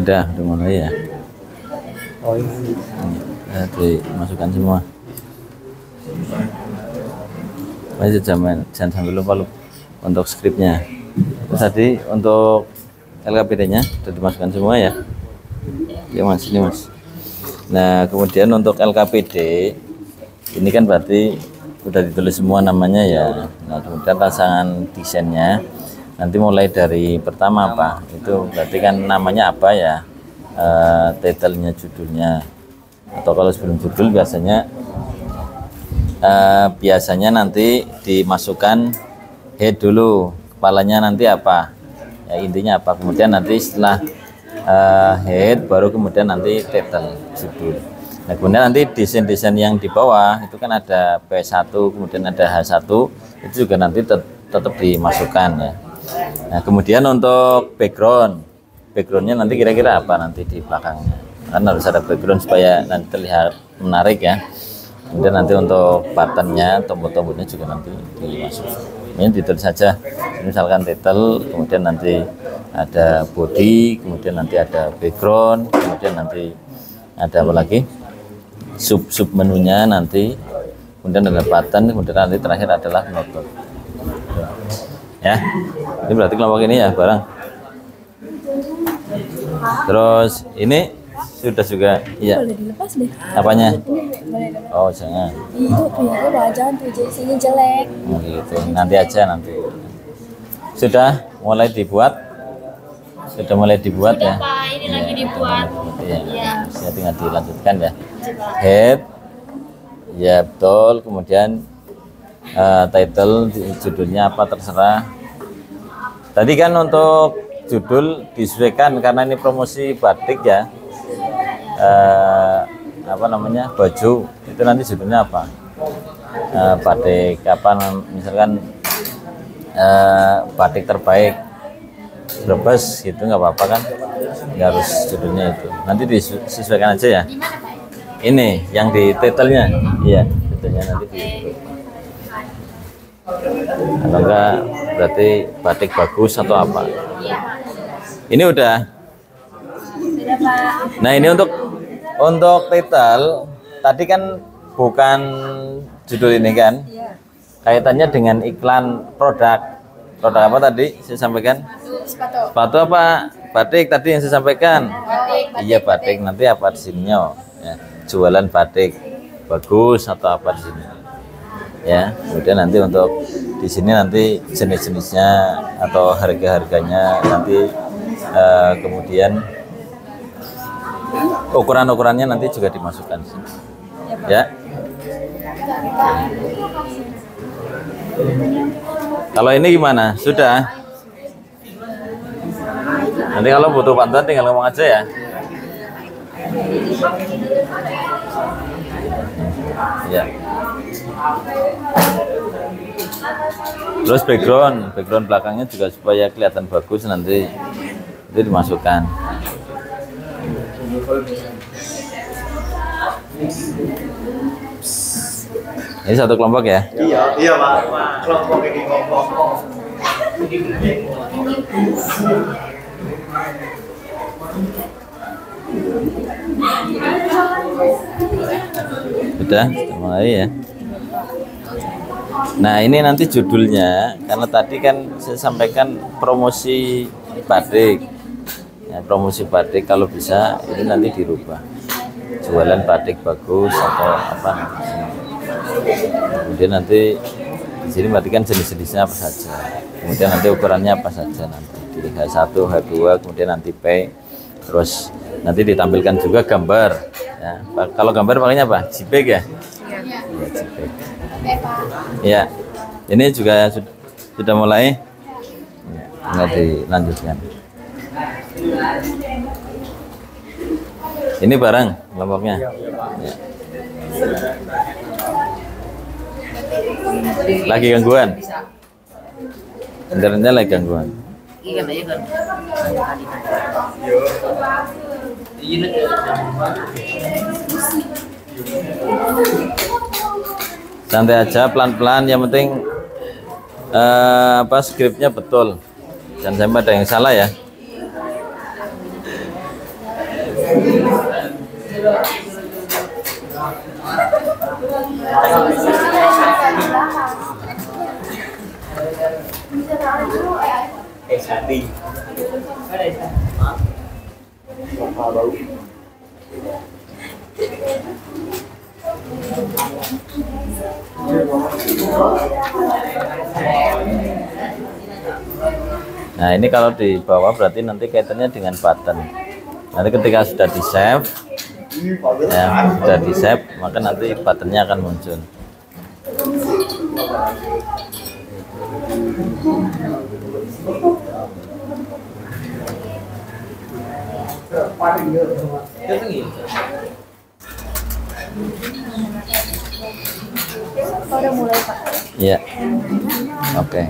[SPEAKER 1] Udah mulai ya.
[SPEAKER 3] Oh ini.
[SPEAKER 1] Ya, dimasukkan semua. Masih jangan sampai lupa untuk skripnya. Terus tadi untuk LKPD-nya sudah dimasukkan semua ya. Ya mas, ini mas. Nah kemudian untuk LKPD ini kan berarti sudah ditulis semua namanya ya. Nah kemudian pasangan desainnya nanti mulai dari pertama apa itu berarti kan namanya apa ya, title-nya, judulnya, atau kalau sebelum judul biasanya nanti dimasukkan head dulu, kepalanya nanti apa ya, intinya apa, kemudian nanti setelah head baru kemudian nanti title, judul. Nah kemudian nanti desain-desain yang di bawah itu kan ada P1 kemudian ada H1 itu juga nanti tetap dimasukkan ya. Nah kemudian untuk backgroundnya nanti kira-kira apa nanti di belakangnya, kan harus ada background supaya nanti terlihat menarik ya. Kemudian nanti untuk buttonnya, tombol-tombolnya juga nanti dimasukkan. Ini ditulis saja misalkan title, kemudian nanti ada body, kemudian nanti ada background, kemudian nanti ada apa lagi, sub menunya nanti, kemudian ada button, kemudian nanti terakhir adalah note ya. Ini berarti kelompok ini ya barang. Terus ini sudah juga iya.
[SPEAKER 8] Boleh dilepas deh.
[SPEAKER 1] Apanya?
[SPEAKER 8] Boleh.
[SPEAKER 1] Oh jangan.
[SPEAKER 8] Itu punya wajah tuh jadi jelek.
[SPEAKER 1] Oh, gitu. Nanti aja nanti. Sudah mulai dibuat? Sudah mulai dibuat ya?
[SPEAKER 5] Pak, ini lagi dibuat.
[SPEAKER 1] Iya. Bisa tinggal dilanjutkan ya. Head. Ya betul. Kemudian title, judulnya apa terserah. Tadi kan untuk judul disesuaikan karena ini promosi batik ya. Apa namanya, baju itu nanti judulnya apa, batik apa misalkan batik terbaik Brebes gitu, nggak apa-apa kan, nggak harus judulnya itu, nanti disesuaikan aja ya. Ini yang di title-nya, iya title-nya nanti di atau enggak berarti batik bagus atau apa. Ini udah. Nah ini untuk title tadi kan bukan judul ini kan, kaitannya dengan iklan produk apa tadi saya sampaikan, sepatu apa batik tadi yang saya sampaikan, iya batik, nanti apa di sininya ya, jualan batik bagus atau apa di sini ya. Kemudian nanti untuk di sini nanti jenis-jenisnya atau harga-harganya nanti, kemudian ukuran-ukurannya nanti juga dimasukkan sini. Ya. Kalau ini gimana? Sudah? Nanti kalau butuh bantuan tinggal ngomong aja ya. Ya. Terus background belakangnya juga supaya kelihatan bagus nanti itu dimasukkan. Ini satu kelompok ya?
[SPEAKER 7] Iya Pak. Kelompok ini kelompok.
[SPEAKER 1] Sudah mulai ya. Nah ini nanti judulnya, karena tadi kan saya sampaikan promosi batik ya, promosi batik kalau bisa ini nanti dirubah, jualan batik bagus atau apa nanti. Kemudian nanti di sini berarti kan jenis-jenisnya apa saja, kemudian nanti ukurannya apa saja nanti di H1, H2, kemudian nanti P, terus nanti ditampilkan juga gambar ya. Kalau gambar makanya apa? JPEG ya? Ya, JPEG. Ya, ini juga sudah mulai ya, nggak dilanjutkan. Ini barang kelompoknya ya. Lagi gangguan, internetnya lagi gangguan. Santai aja, pelan-pelan, yang penting skripnya betul, jangan sampai ada yang salah ya. Nah, ini kalau di bawah berarti nanti kaitannya dengan button. Nanti ketika sudah di save, ya, sudah di save, maka nanti buttonnya akan muncul.
[SPEAKER 8] Udah mulai, Pak.
[SPEAKER 1] Ya, oke.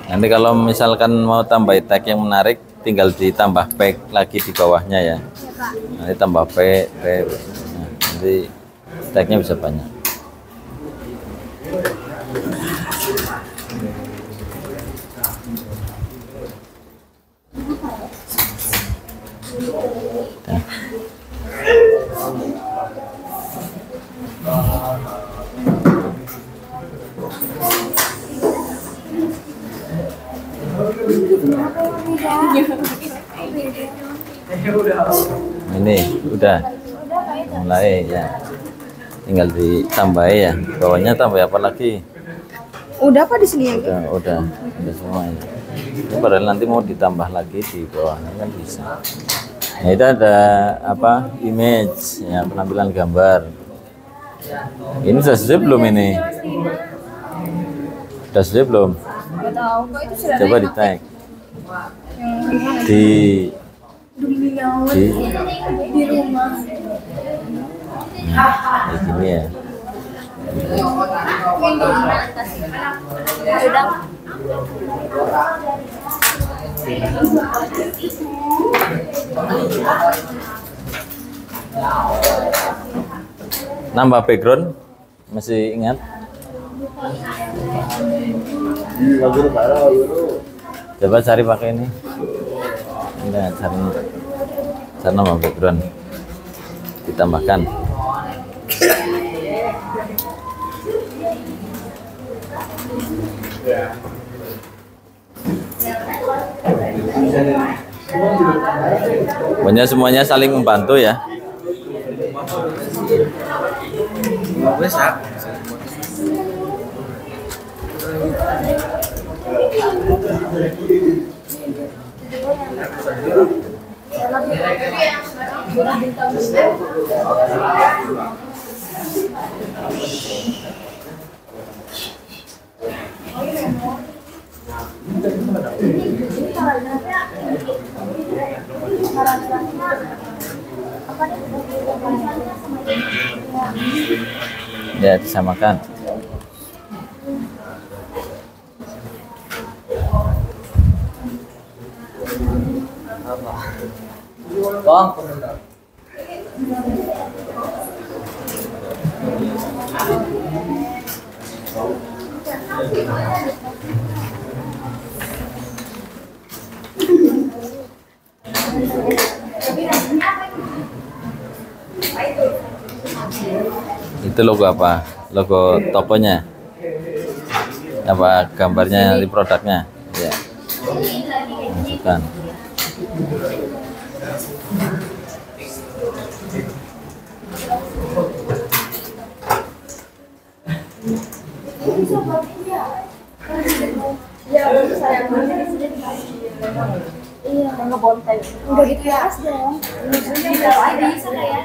[SPEAKER 1] Nanti kalau misalkan mau tambah tag yang menarik, tinggal ditambah P lagi di bawahnya ya. Nanti tambah P. Nah, nanti tagnya bisa banyak. Nah. Ini udah mulai ya, tinggal ditambah ya. Bawahnya tambah apa lagi?
[SPEAKER 4] Udah apa di sini ya?
[SPEAKER 1] Udah semua ya. Ini padahal nanti mau ditambah lagi di bawahnya kan bisa. Nah, itu ada apa? Image ya, penampilan gambar. Ini sudah selesai belum ini? Sudah selesai belum? Coba di tag. Di
[SPEAKER 8] rumah.
[SPEAKER 1] Nah, kayak gini ya. Nambah background masih ingat? Coba cari pakai ini. Enggak, cari nambah background. Ditambahkan. Pokoknya semuanya saling membantu ya. Ya, disamakan. Itu logo apa? Logo tokonya? Apa gambarnya di produknya? Ya. Masukkan.
[SPEAKER 8] Iya, ngebontai. Enggak gitu ya, dong. Bisa ya.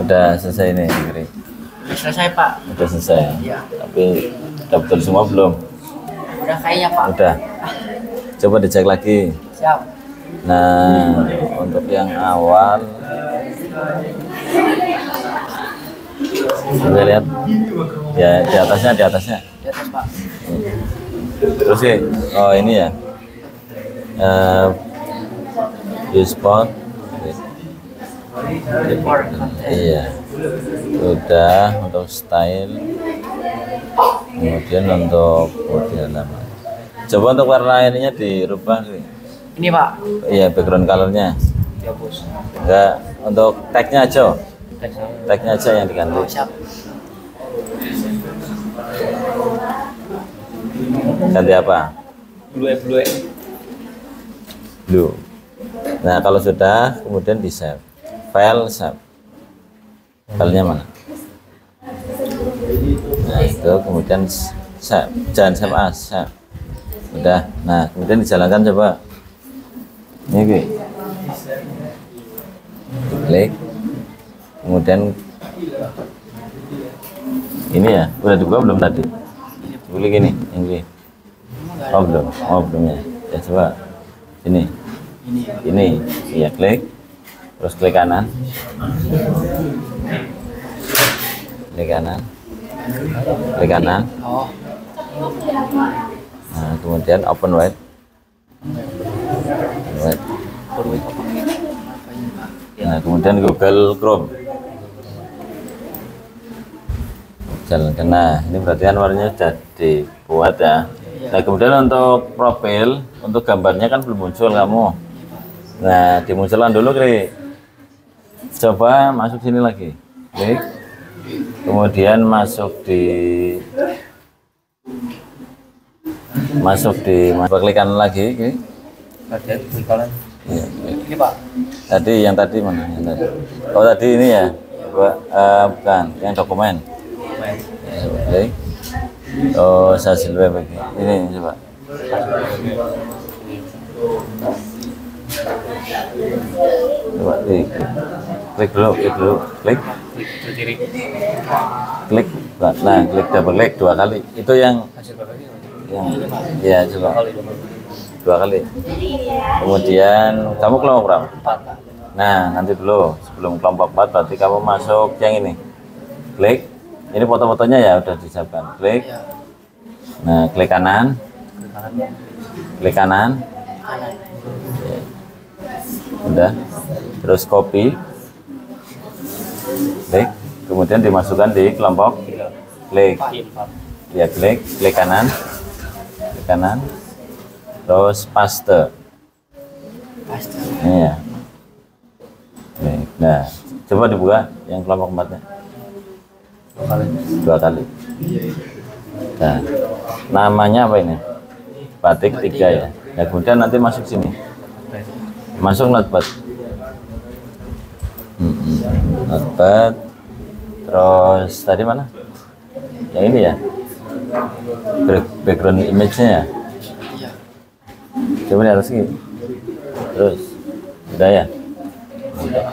[SPEAKER 1] Udah selesai nih, Giri?
[SPEAKER 9] Selesai, Pak.
[SPEAKER 1] Udah selesai.
[SPEAKER 9] Iya.
[SPEAKER 1] Tapi udah betul semua belum?
[SPEAKER 9] Udah kayaknya, Pak.
[SPEAKER 1] Udah. Coba dicek lagi.
[SPEAKER 9] Siap.
[SPEAKER 1] Nah, untuk yang awal, coba lihat. Ya, di atasnya, di atasnya.
[SPEAKER 9] Di atas, Pak.
[SPEAKER 1] Terus sih, oh ini ya. Spot. Iya. Udah untuk style. Kemudian untuk body halaman. Coba untuk warna ininya dirubah.
[SPEAKER 9] Ini, Pak.
[SPEAKER 1] Iya, background colornya.
[SPEAKER 9] Dihapus.
[SPEAKER 1] Enggak, untuk tagnya aja. Tagnya aja yang diganti.
[SPEAKER 9] Oh, siap.
[SPEAKER 1] Ganti apa?
[SPEAKER 9] Blue.
[SPEAKER 1] Blue. Nah, kalau sudah, kemudian di save. File save. Filenya mana? Nah, itu kemudian save. Jangan save as, save. Udah. Nah, kemudian dijalankan coba. Ini klik. Kemudian ini ya, udah dibuka belum tadi? Klik ini, ini. Oh belum, ya. Ya coba. Ini. Iya, klik. Terus klik kanan. Klik kanan. Klik kanan.
[SPEAKER 9] Oh.
[SPEAKER 1] Nah, kemudian open web. Nah, kemudian Google Chrome. jalankan. Nah, ini berarti kan warnanya sudah dibuat ya. Nah, kemudian untuk profil, untuk gambarnya kan belum muncul kamu. Nah, dimunculkan dulu, klik. Coba masuk sini lagi, klik. Kemudian masuk di klik kanan lagi, klik.
[SPEAKER 9] Klik kanan.
[SPEAKER 1] Iya, klik.
[SPEAKER 9] Ini Pak.
[SPEAKER 1] Tadi yang tadi mana? Yang tadi. Oh, tadi ini ya. Bukan, yang dokumen. Ya, coba klik. Oh, hasil web ini coba. Coba klik dulu, klik.
[SPEAKER 9] Klik ke kiri.
[SPEAKER 1] Klik. Nah, klik double klik 2 kali. Itu yang
[SPEAKER 9] Hasil berapa
[SPEAKER 1] yang ya coba 2 kali. Kemudian kamu kelompok berapa?
[SPEAKER 9] 4.
[SPEAKER 1] Nah, nanti dulu sebelum kelompok 4 berarti kamu masuk yang ini. Klik. Ini foto-fotonya ya udah disiapkan. Klik. Nah, klik kanan. Klik kanan. Ya. Udah. Terus copy. Klik. Kemudian dimasukkan di kelompok. Klik. Ya, klik kanan. Klik kanan. Terus paste. Ini ya. Klik. Nah, coba dibuka yang kelompok 4-nya. 2 kali. Nah, namanya apa ini? Batik 3 ya. Nah, kemudian nanti masuk sini. Masuk notepad. Notepad. Terus tadi mana? Yang ini ya. Background image-nya ya. Coba di atas gitu. Terus udah ya. Udah.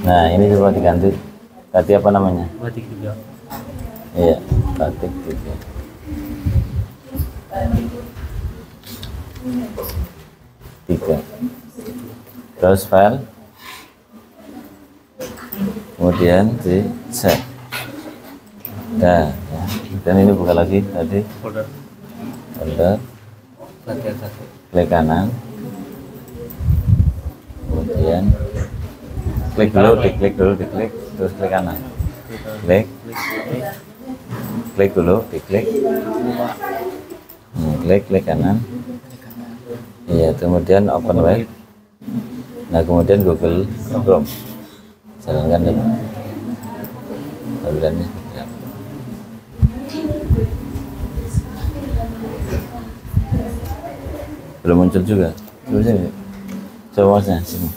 [SPEAKER 1] Nah, ini coba diganti. Ganti apa namanya?
[SPEAKER 9] Batik 3.
[SPEAKER 1] Iya, batik 3. Terus file. Kemudian di save. Nah, ya. Dan ini buka lagi tadi.
[SPEAKER 9] Folder. Latihan 1.
[SPEAKER 1] Klik kanan. Kemudian klik dulu, diklik, terus klik kanan. Klik dulu, diklik. Klik kanan. Iya, kemudian open web. Nah, kemudian Google Chrome. Jalankan ya. Tampilannya seperti apa? Belum muncul juga. Coba sini. Coba masnya sini.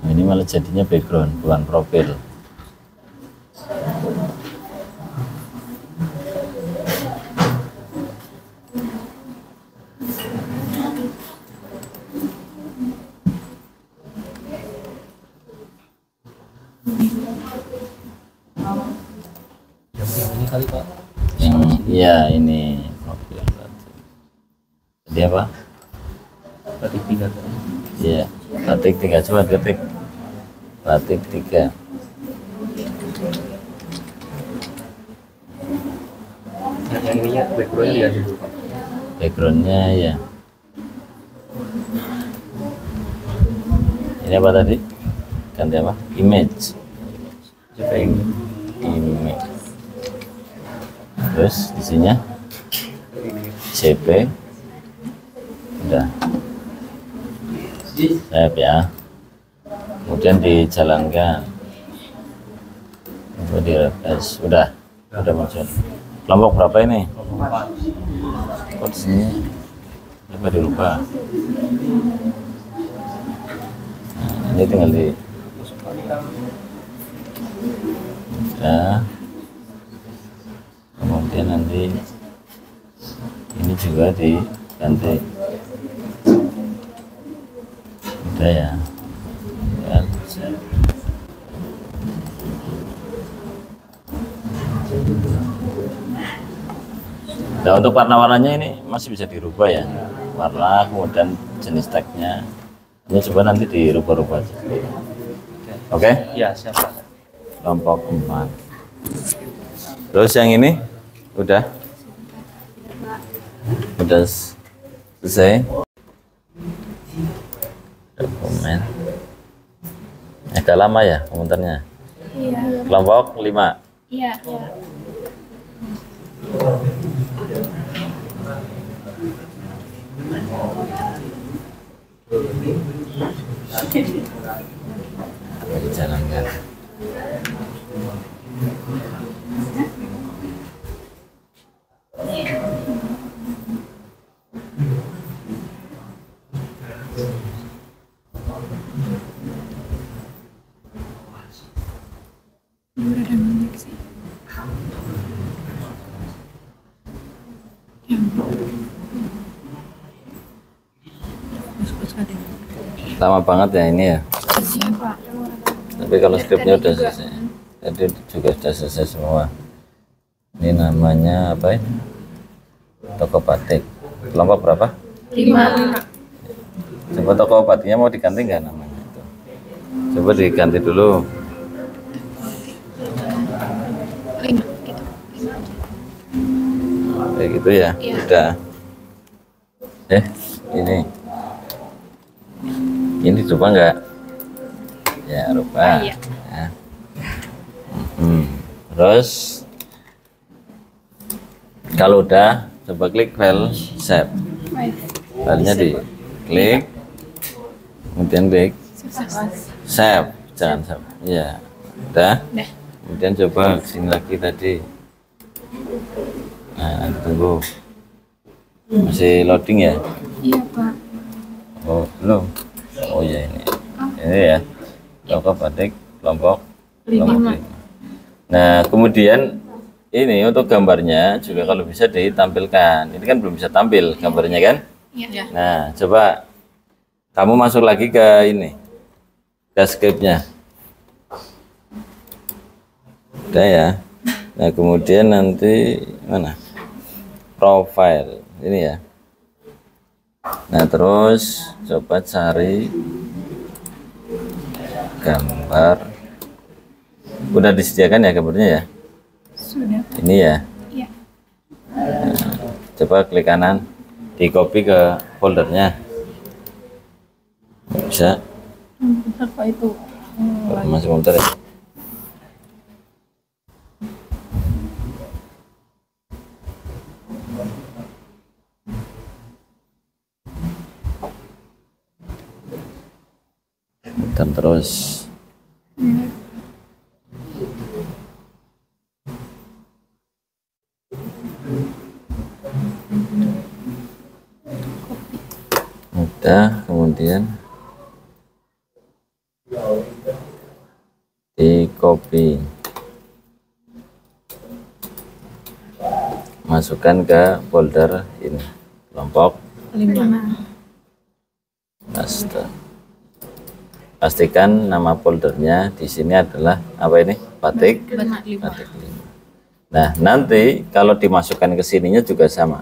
[SPEAKER 1] Ini malah jadinya background, bukan profil.
[SPEAKER 9] Yang ini kali Pak.
[SPEAKER 1] Iya, ini profil. Jadi apa?
[SPEAKER 9] Batik 3.
[SPEAKER 1] Iya, batik 3, coba ketik. Batik 3.
[SPEAKER 9] Yang ininya backgroundnya lihat dulu Pak.
[SPEAKER 1] Backgroundnya ya. Ini apa tadi? Ganti apa? Image.
[SPEAKER 9] JPEG.
[SPEAKER 1] Image. Terus isinya CP. Udah. Save ya. Kemudian dijalankan. Coba di refresh. Udah muncul. Kelompok berapa ini? Kok di sini? Coba dirubah. Nah, ini tinggal di. Udah. Kemudian nanti juga diganti. Udah ya. Nah, untuk warna-warnanya ini masih bisa dirubah ya, warna kemudian jenis tagnya. Ini coba nanti dirubah-rubah aja. Oke?
[SPEAKER 9] Ya, siap.
[SPEAKER 1] Kelompok 4. Terus yang ini udah selesai. Dokumen. Agak lama ya komentarnya.
[SPEAKER 4] Iya.
[SPEAKER 1] Kelompok 5.
[SPEAKER 4] Iya.
[SPEAKER 1] Dijalankan. Lama banget ya ini ya. Tapi kalau skripnya udah selesai, tadi juga sudah selesai semua. Ini namanya apa ini? Toko batik. Kelompok berapa?
[SPEAKER 4] 5.
[SPEAKER 1] Coba toko batiknya mau diganti nggak namanya itu? Coba diganti dulu.
[SPEAKER 4] 5 gitu.
[SPEAKER 1] Kayak gitu ya.
[SPEAKER 4] Iya.
[SPEAKER 1] Udah. Ini coba nggak? Ya, rubah.
[SPEAKER 4] Iya.
[SPEAKER 1] Ya. Terus kalau udah, coba klik file save. Filenya diklik, kemudian klik save, jangan save. Ya, udah. Kemudian coba sini lagi tadi. Nah, tunggu. Masih loading ya?
[SPEAKER 4] Iya, Pak.
[SPEAKER 1] Oh, belum. Oh ya ini. Ini ya. Toko batik kelompok 5. Nah, kemudian ini untuk gambarnya juga kalau bisa ditampilkan. Ini kan belum bisa tampil gambarnya kan?
[SPEAKER 4] Iya.
[SPEAKER 1] Nah, coba kamu masuk lagi ke ini. Ke script-nya. Udah ya. Nah, kemudian nanti mana? Profile. Ini ya. Nah, terus coba cari gambar. Udah disediakan ya gambarnya ya?
[SPEAKER 4] Sudah.
[SPEAKER 1] Ini ya?
[SPEAKER 4] Iya.
[SPEAKER 1] Nah, coba klik kanan, di copy ke foldernya. Bisa?
[SPEAKER 4] Apa itu?
[SPEAKER 1] Masih bentar ya? Dan terus udah, kemudian di copy, masukkan ke folder ini, kelompok
[SPEAKER 4] 5.
[SPEAKER 1] Pastikan nama foldernya di sini adalah apa ini? Batik 5. Nah, nanti kalau dimasukkan ke sininya juga sama.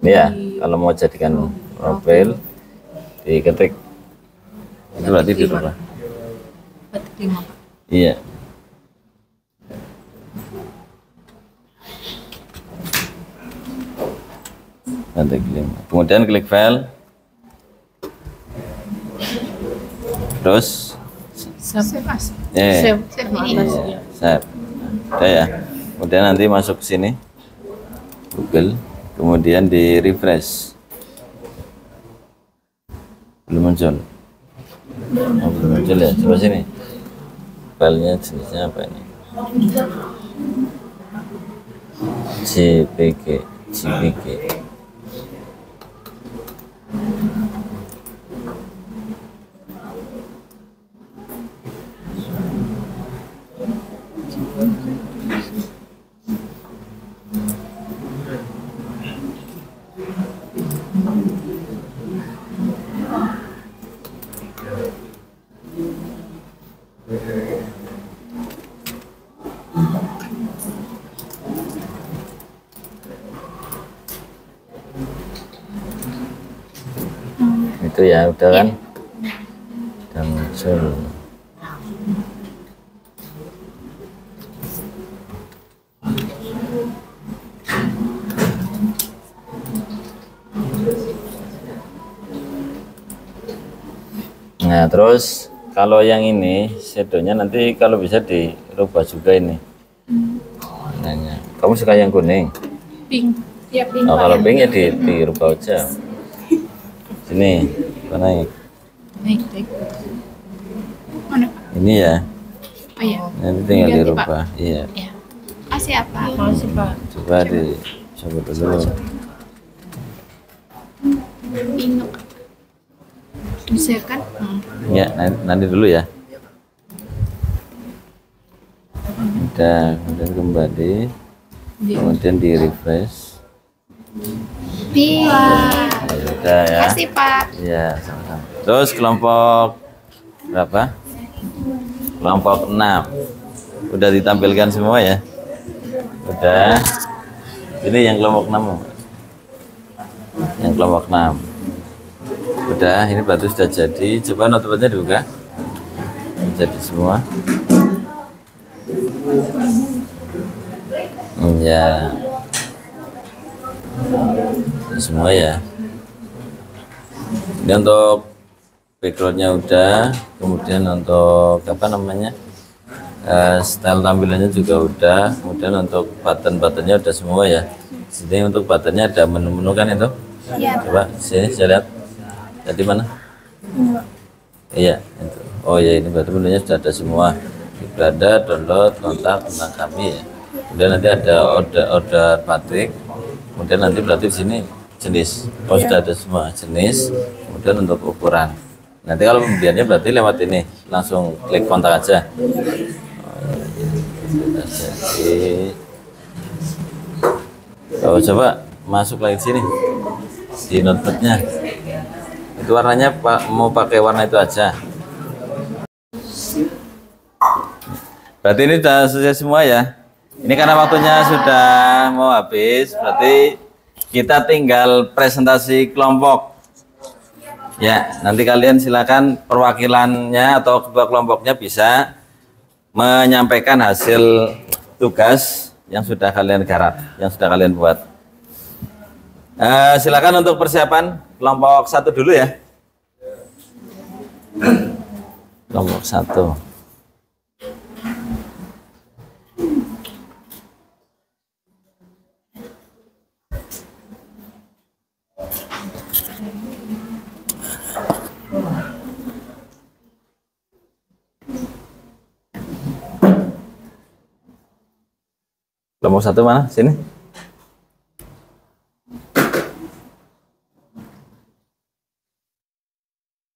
[SPEAKER 1] Ini ya, kalau mau jadikan profil diketik. Itu berarti dirubah.
[SPEAKER 4] Batik 5, Pak.
[SPEAKER 1] Iya. Batik 5. Kemudian klik file. Terus
[SPEAKER 4] Save as.
[SPEAKER 1] Save.
[SPEAKER 4] Save.
[SPEAKER 1] Udah ya. Kemudian nanti masuk ke sini Google, kemudian di refresh. Belum muncul. Oh, belum muncul ya. Coba sini. Filenya jenisnya apa ini? JPG. Itu ya, udah kan? Udah muncul. Nah, terus kalau yang ini shadownya nanti kalau bisa dirubah juga ini. Nanya. Kamu suka yang kuning?
[SPEAKER 4] Pink. Ya, pink.
[SPEAKER 1] Oh, kalau pink ya dirubah aja. Sini, naik.
[SPEAKER 4] Naik. Mana?
[SPEAKER 1] Ini ya.
[SPEAKER 4] Oh iya.
[SPEAKER 1] Nanti tinggal
[SPEAKER 4] Ganti,
[SPEAKER 1] dirubah. Iya.
[SPEAKER 4] Ya. Kasih apa? Makasih, Pak.
[SPEAKER 1] Coba dicoba dulu.
[SPEAKER 4] Pink. Bisa kan?
[SPEAKER 1] Ya, nanti dulu ya. Udah, kemudian kembali. Kemudian di refresh.
[SPEAKER 4] Pink.
[SPEAKER 1] Ya, udah ya.
[SPEAKER 4] Kasih, Pak.
[SPEAKER 1] Iya, sama-sama. Terus kelompok berapa? Kelompok 6. Udah ditampilkan semua ya? Udah. Ini yang kelompok 6. Yang kelompok 6. Udah, ini berarti sudah jadi. Coba notepad-nya dibuka. Jadi semua. Ya. Semua ya. Ini untuk backgroundnya udah, kemudian untuk apa namanya, style tampilannya juga udah, kemudian untuk button-buttonnya udah semua ya. Jadi untuk buttonnya ada menu-menu kan itu?
[SPEAKER 4] Iya.
[SPEAKER 1] Coba sini saya lihat. Tadi mana? Iya, itu. Oh ya, ini berarti menunya sudah ada semua. Berada, download, kontak tentang kami ya. Kemudian nanti ada order batik. Kemudian nanti berarti di sini jenis. Oh sudah ada semua jenis. Kemudian untuk ukuran. Nanti kalau pembeliannya berarti lewat ini, langsung klik kontak aja. Oh, coba masuk lagi sini di notepadnya. Itu warnanya mau pakai warna itu aja. Berarti ini sudah selesai semua ya. Ini karena waktunya sudah mau habis, berarti kita tinggal presentasi kelompok. Ya, nanti kalian silakan perwakilannya atau ketua kelompoknya bisa menyampaikan hasil tugas yang sudah kalian garap, yang sudah kalian buat. Silakan untuk persiapan kelompok 1 dulu ya. Kelompok 1. Kelompok 1 mana? Sini.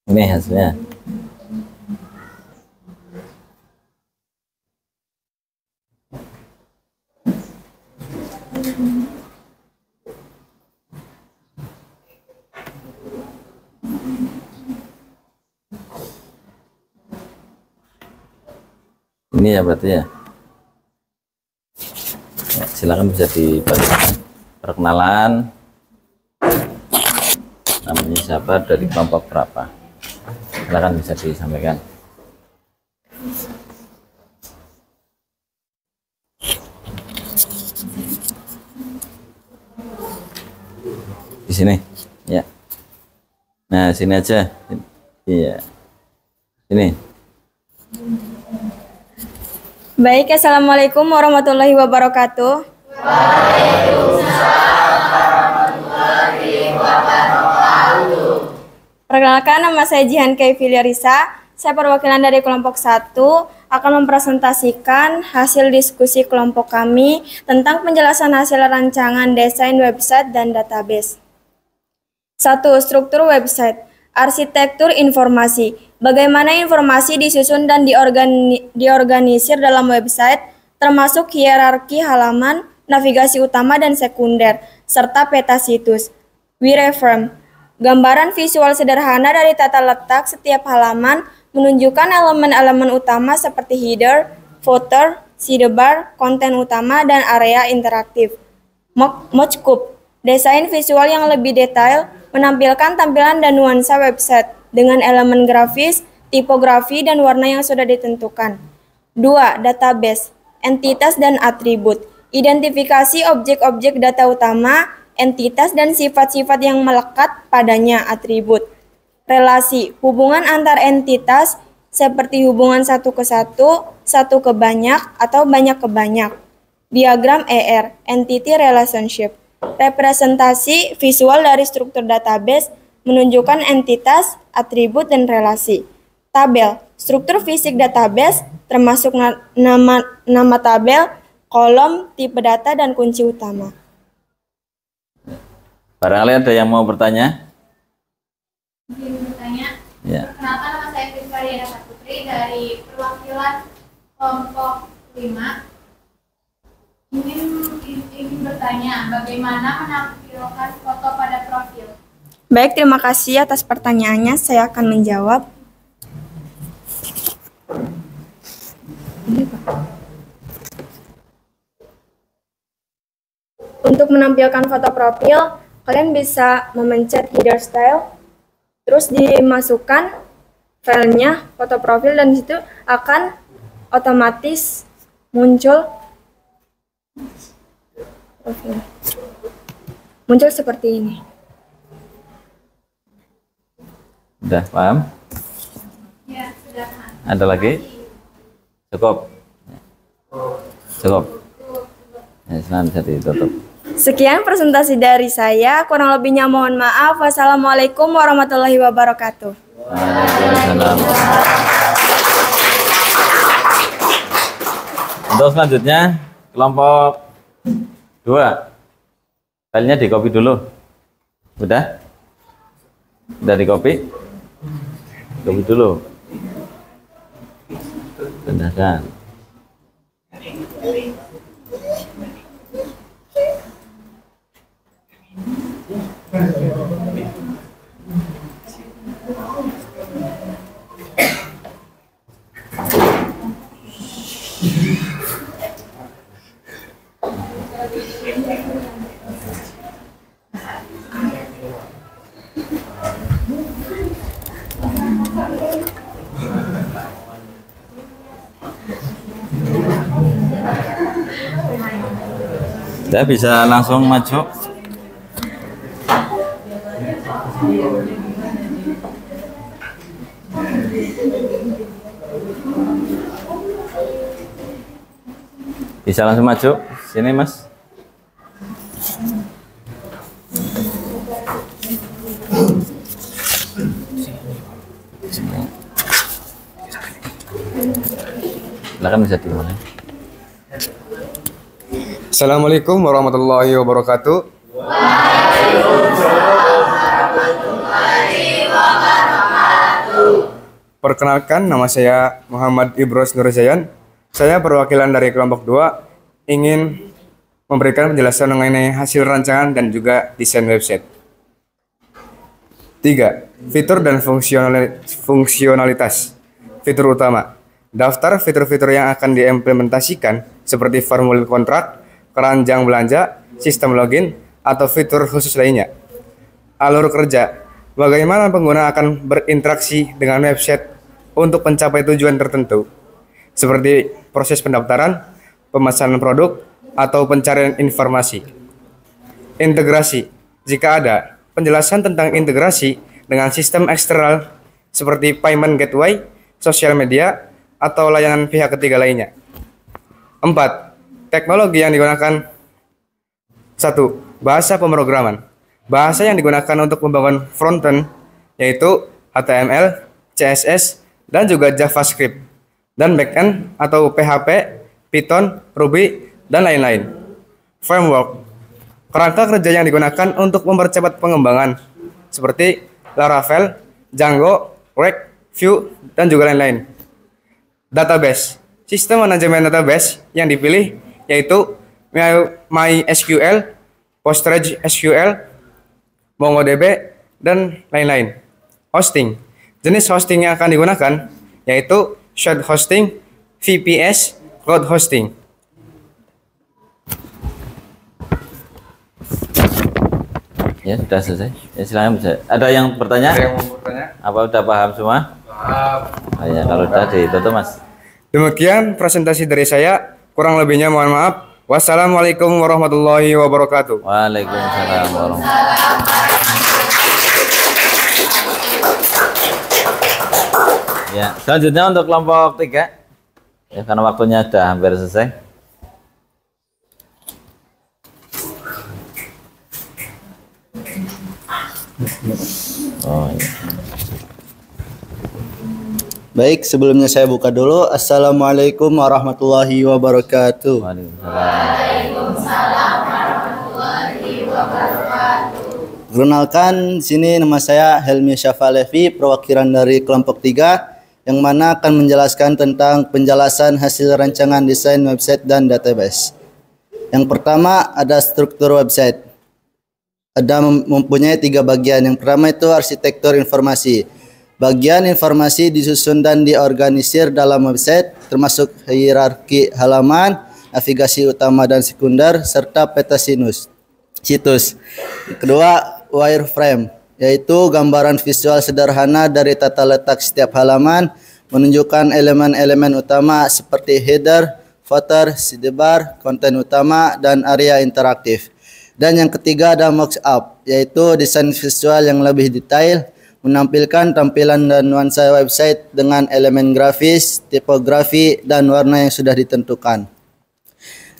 [SPEAKER 1] Ini hasilnya. Ini ya berarti ya. Silakan bisa dibagikan perkenalan, namanya siapa, dari kelompok berapa, silakan bisa disampaikan. Di sini ya. Nah sini aja. Iya, ini.
[SPEAKER 2] Baik, Assalamualaikum warahmatullahi wabarakatuh. Waalaikumsalam warahmatullahi wabarakatuh. Perkenalkan, nama saya Jihan Kaifilia Risa. Saya perwakilan dari kelompok 1 akan mempresentasikan hasil diskusi kelompok kami tentang penjelasan hasil rancangan desain website dan database. 1. Struktur website. Arsitektur informasi. Bagaimana informasi disusun dan diorganisir dalam website, termasuk hierarki halaman, navigasi utama dan sekunder, serta peta situs. Wireframe. Gambaran visual sederhana dari tata letak setiap halaman menunjukkan elemen-elemen utama seperti header, footer, sidebar, konten utama, dan area interaktif. Mockcube. Desain visual yang lebih detail Menampilkan tampilan dan nuansa website dengan elemen grafis, tipografi, dan warna yang sudah ditentukan. 2. Database, entitas dan atribut. Identifikasi objek-objek data utama, entitas dan sifat-sifat yang melekat padanya, atribut. Relasi, hubungan antar entitas seperti hubungan satu ke banyak, atau banyak ke banyak. Diagram ER, entity relationship. Representasi visual dari struktur database menunjukkan entitas, atribut, dan relasi. Tabel, struktur fisik database termasuk nama tabel, kolom, tipe data, dan kunci utama.
[SPEAKER 1] Barangkali ada yang mau bertanya?
[SPEAKER 10] Izin bertanya.
[SPEAKER 1] Ya.
[SPEAKER 10] Kenapa nama saya Fitriana Putri dari perwakilan kelompok 5. Ingin bertanya, bagaimana menampilkan foto pada profil?
[SPEAKER 2] Baik, terima kasih atas pertanyaannya. Saya akan menjawab. Untuk menampilkan foto profil, kalian bisa memencet header style, terus dimasukkan filenya foto profil, dan di situ akan otomatis muncul profil. Muncul seperti ini.
[SPEAKER 1] Sudah paham?
[SPEAKER 10] Ya, sudah.
[SPEAKER 1] Ada lagi? Cukup. Cukup. Ya, senang bisa ditutup.
[SPEAKER 2] Sekian presentasi dari saya. Kurang lebihnya mohon maaf. Wassalamualaikum warahmatullahi wabarakatuh.
[SPEAKER 1] Waalaikumsalam. Untuk selanjutnya kelompok 2. Filenya di copy dulu. Udah? Udah di copy? Copy dulu. Tandaskan. Saya bisa langsung maju. Bisa langsung maju. Sini, Mas. Silakan bisa dimulai.
[SPEAKER 11] Assalamualaikum warahmatullahi wabarakatuh. Perkenalkan, nama saya Muhammad Ibros Nurzayan. Saya perwakilan dari kelompok 2 ingin memberikan penjelasan mengenai hasil rancangan dan juga desain website. 3. Fitur dan fungsionalitas. Fitur utama. Daftar fitur-fitur yang akan diimplementasikan seperti formulir kontrak, keranjang belanja, sistem login, atau fitur khusus lainnya. Alur kerja. Bagaimana pengguna akan berinteraksi dengan website untuk mencapai tujuan tertentu, seperti proses pendaftaran, pemesanan produk, atau pencarian informasi. Integrasi. Jika ada, penjelasan tentang integrasi dengan sistem eksternal seperti payment gateway, sosial media, atau layanan pihak ketiga lainnya. 4. Teknologi yang digunakan. 1. Bahasa pemrograman. Bahasa yang digunakan untuk membangun frontend yaitu HTML, CSS, dan juga JavaScript, dan backend atau PHP, Python, Ruby, dan lain-lain. Framework. Kerangka kerja yang digunakan untuk mempercepat pengembangan seperti Laravel, Django, React, Vue, dan juga lain-lain. Database. Sistem manajemen database yang dipilih yaitu MySQL, PostgreSQL, MongoDB, dan lain-lain. Hosting. Jenis hosting yang akan digunakan yaitu shared hosting, VPS, cloud hosting.
[SPEAKER 1] Ya, sudah selesai. Ya, silakan bisa. Ada yang bertanya?
[SPEAKER 11] Ada yang mau bertanya?
[SPEAKER 1] Apa udah paham semua?
[SPEAKER 11] Paham.
[SPEAKER 1] Oh, ya, kalau udah ditutup, Mas.
[SPEAKER 11] Demikian presentasi dari saya. Kurang lebihnya mohon maaf. Wassalamualaikum warahmatullahi wabarakatuh.
[SPEAKER 1] Waalaikumsalam warahmatullahi wabarakatuh. Ya, selanjutnya untuk kelompok 3. Ya, karena waktunya sudah hampir selesai. Oh, iya.
[SPEAKER 12] Baik, sebelumnya saya buka dulu. Assalamualaikum warahmatullahi wabarakatuh.
[SPEAKER 1] Waalaikumsalam
[SPEAKER 12] warahmatullahi wabarakatuh. Perkenalkan, sini nama saya Helmi Syafalevi, perwakilan dari kelompok 3, yang mana akan menjelaskan tentang penjelasan hasil rancangan desain website dan database. Yang pertama ada struktur website. Ada mempunyai 3 bagian. Yang pertama itu arsitektur informasi. Bagian informasi disusun dan diorganisir dalam website, termasuk hierarki halaman, navigasi utama dan sekunder, serta peta situs. Kedua, wireframe, yaitu gambaran visual sederhana dari tata letak setiap halaman, menunjukkan elemen-elemen utama seperti header, footer, sidebar, konten utama, dan area interaktif. Dan yang ketiga ada mockup, yaitu desain visual yang lebih detail, menampilkan tampilan dan nuansa website dengan elemen grafis, tipografi, dan warna yang sudah ditentukan.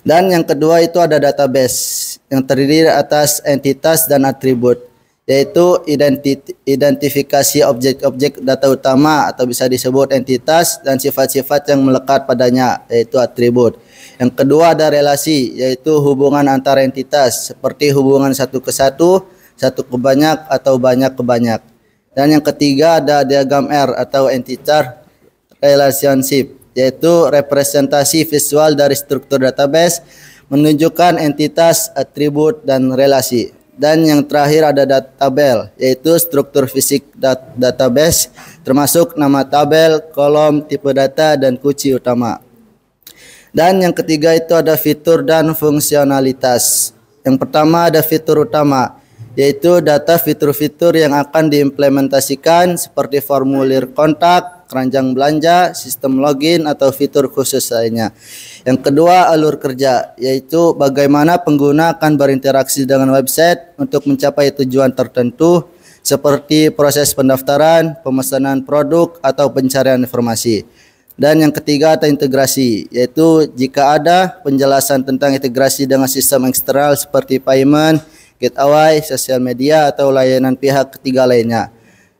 [SPEAKER 12] Dan yang kedua itu ada database yang terdiri atas entitas dan atribut, yaitu identifikasi objek-objek data utama atau bisa disebut entitas dan sifat-sifat yang melekat padanya, yaitu atribut. Yang kedua ada relasi, yaitu hubungan antara entitas seperti hubungan satu ke satu, satu ke banyak, atau banyak ke banyak. Dan yang ketiga ada diagram R atau entity relationship, yaitu representasi visual dari struktur database menunjukkan entitas, atribut, dan relasi. Dan yang terakhir ada tabel, yaitu struktur fisik database termasuk nama tabel, kolom, tipe data, dan kunci utama. Dan yang ketiga itu ada fitur dan fungsionalitas. Yang pertama ada fitur utama, yaitu data fitur-fitur yang akan diimplementasikan seperti formulir kontak, keranjang belanja, sistem login, atau fitur khusus lainnya. Yang kedua alur kerja, yaitu bagaimana pengguna akan berinteraksi dengan website untuk mencapai tujuan tertentu seperti proses pendaftaran, pemesanan produk, atau pencarian informasi. Dan yang ketiga ada integrasi, yaitu jika ada penjelasan tentang integrasi dengan sistem eksternal seperti payment, gateway, sosial media, atau layanan pihak ketiga lainnya.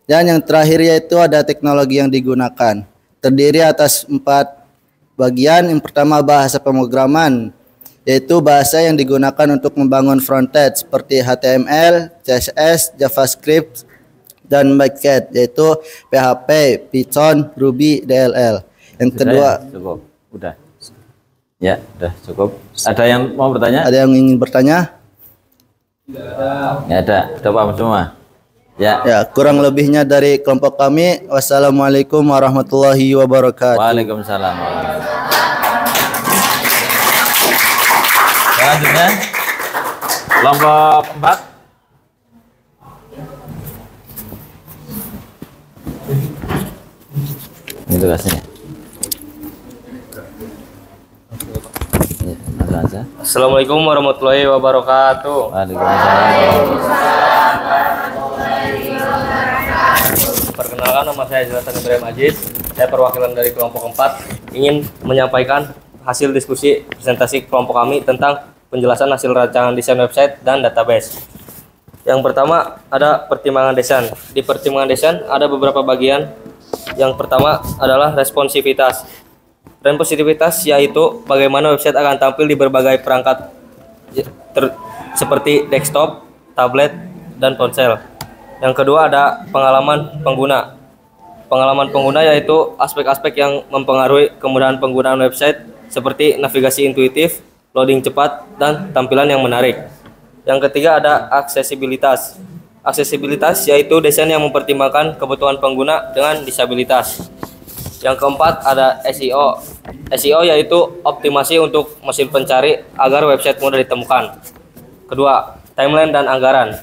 [SPEAKER 12] Dan yang terakhir yaitu ada teknologi yang digunakan. Terdiri atas 4 bagian. Yang pertama bahasa pemrograman, yaitu bahasa yang digunakan untuk membangun frontend seperti HTML, CSS, JavaScript, dan backend, yaitu PHP, Python, Ruby, DLL. Yang kedua,
[SPEAKER 1] cukup. Udah. Ya, udah cukup. Ada yang mau bertanya?
[SPEAKER 12] Ada yang ingin bertanya?
[SPEAKER 1] Ya ada, udah paham semua. Ya.
[SPEAKER 12] Ya, kurang lebihnya dari kelompok kami. Wassalamualaikum warahmatullahi wabarakatuh.
[SPEAKER 1] Waalaikumsalam. Selanjutnya kelompok 4. Ini tugasnya.
[SPEAKER 9] Assalamualaikum warahmatullahi wabarakatuh. Perkenalkan, nama saya Zlatan Ibrahim Aziz. Saya perwakilan dari kelompok 4 ingin menyampaikan hasil diskusi presentasi kelompok kami tentang penjelasan hasil rancangan desain website dan database. Yang pertama ada pertimbangan desain. Di pertimbangan desain ada beberapa bagian. Yang pertama adalah responsivitas. Responsivitas yaitu bagaimana website akan tampil di berbagai perangkat seperti desktop, tablet, dan ponsel. Yang kedua ada pengalaman pengguna. Pengalaman pengguna yaitu aspek-aspek yang mempengaruhi kemudahan penggunaan website seperti navigasi intuitif, loading cepat, dan tampilan yang menarik. Yang ketiga ada aksesibilitas. Aksesibilitas yaitu desain yang mempertimbangkan kebutuhan pengguna dengan disabilitas. Yang keempat ada SEO. SEO yaitu optimasi untuk mesin pencari agar website mudah ditemukan. Kedua, timeline dan anggaran.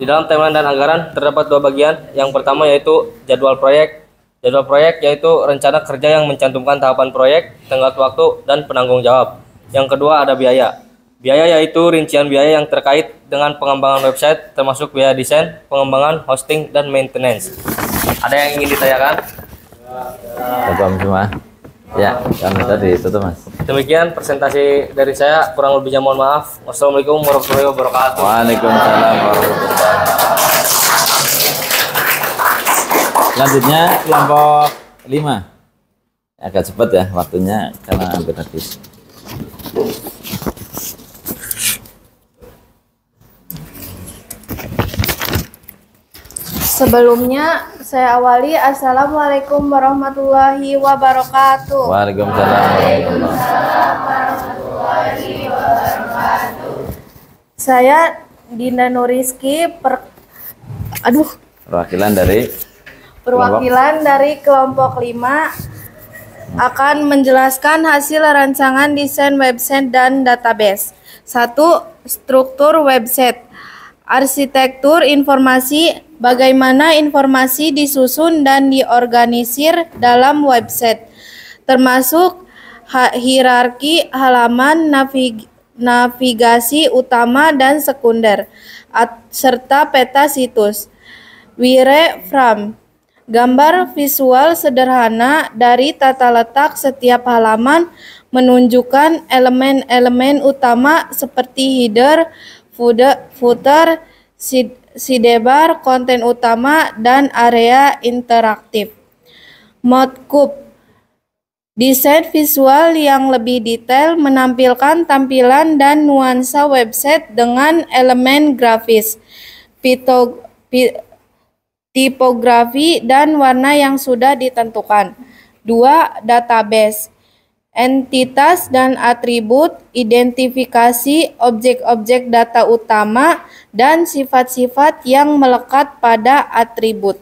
[SPEAKER 9] Di dalam timeline dan anggaran terdapat dua bagian. Yang pertama yaitu jadwal proyek. Jadwal proyek yaitu rencana kerja yang mencantumkan tahapan proyek, tenggat waktu, dan penanggung jawab. Yang kedua ada biaya. Biaya yaitu rincian biaya yang terkait dengan pengembangan website, termasuk biaya desain, pengembangan, hosting, dan maintenance. Ada yang ingin ditanyakan?
[SPEAKER 1] Paham semua? Ya, kami tadi itu tuh Mas.
[SPEAKER 9] Demikian presentasi dari saya, kurang lebihnya mohon maaf. Wassalamualaikum warahmatullahi wabarakatuh.
[SPEAKER 1] Waalaikumsalam warahmatullahi wabarakatuh. Selanjutnya kelompok 5. Agak cepat ya waktunya karena hampir habis.
[SPEAKER 13] Sebelumnya saya awali. Assalamualaikum warahmatullahi wabarakatuh.
[SPEAKER 1] Waalaikumsalam warahmatullahi
[SPEAKER 13] wabarakatuh. Saya Dinda Nuriski, perwakilan dari kelompok 5 akan menjelaskan hasil rancangan desain website dan database. 1. Struktur website. Arsitektur informasi, bagaimana informasi disusun dan diorganisir dalam website, termasuk hierarki halaman, navigasi utama dan sekunder, serta peta situs. Wireframe, gambar visual sederhana dari tata letak setiap halaman, menunjukkan elemen-elemen utama seperti header, footer, sidebar, konten utama, dan area interaktif. Mockup, desain visual yang lebih detail menampilkan tampilan dan nuansa website dengan elemen grafis, tipografi, dan warna yang sudah ditentukan. 2. Database, entitas dan atribut, identifikasi objek-objek data utama, dan sifat-sifat yang melekat pada atribut.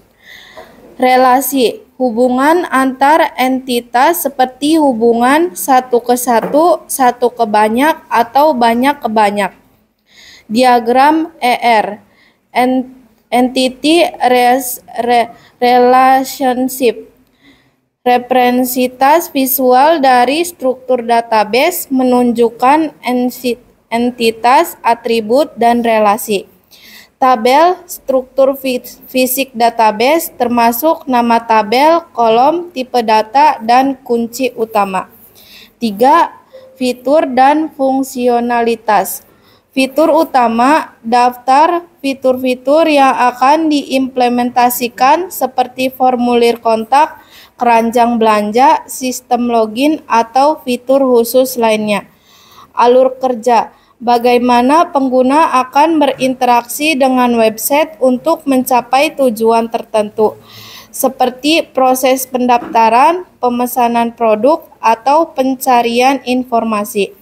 [SPEAKER 13] Relasi, hubungan antar entitas seperti hubungan satu ke satu, satu ke banyak, atau banyak ke banyak. Diagram ER, entity relationship, referensitas visual dari struktur database menunjukkan entitas, atribut, dan relasi. Tabel, struktur fisik database termasuk nama tabel, kolom, tipe data, dan kunci utama. 3. Fitur dan fungsionalitas. Fitur utama, daftar fitur-fitur yang akan diimplementasikan seperti formulir kontak, keranjang belanja, sistem login, atau fitur khusus lainnya. Alur kerja, bagaimana pengguna akan berinteraksi dengan website untuk mencapai tujuan tertentu, seperti proses pendaftaran, pemesanan produk, atau pencarian informasi.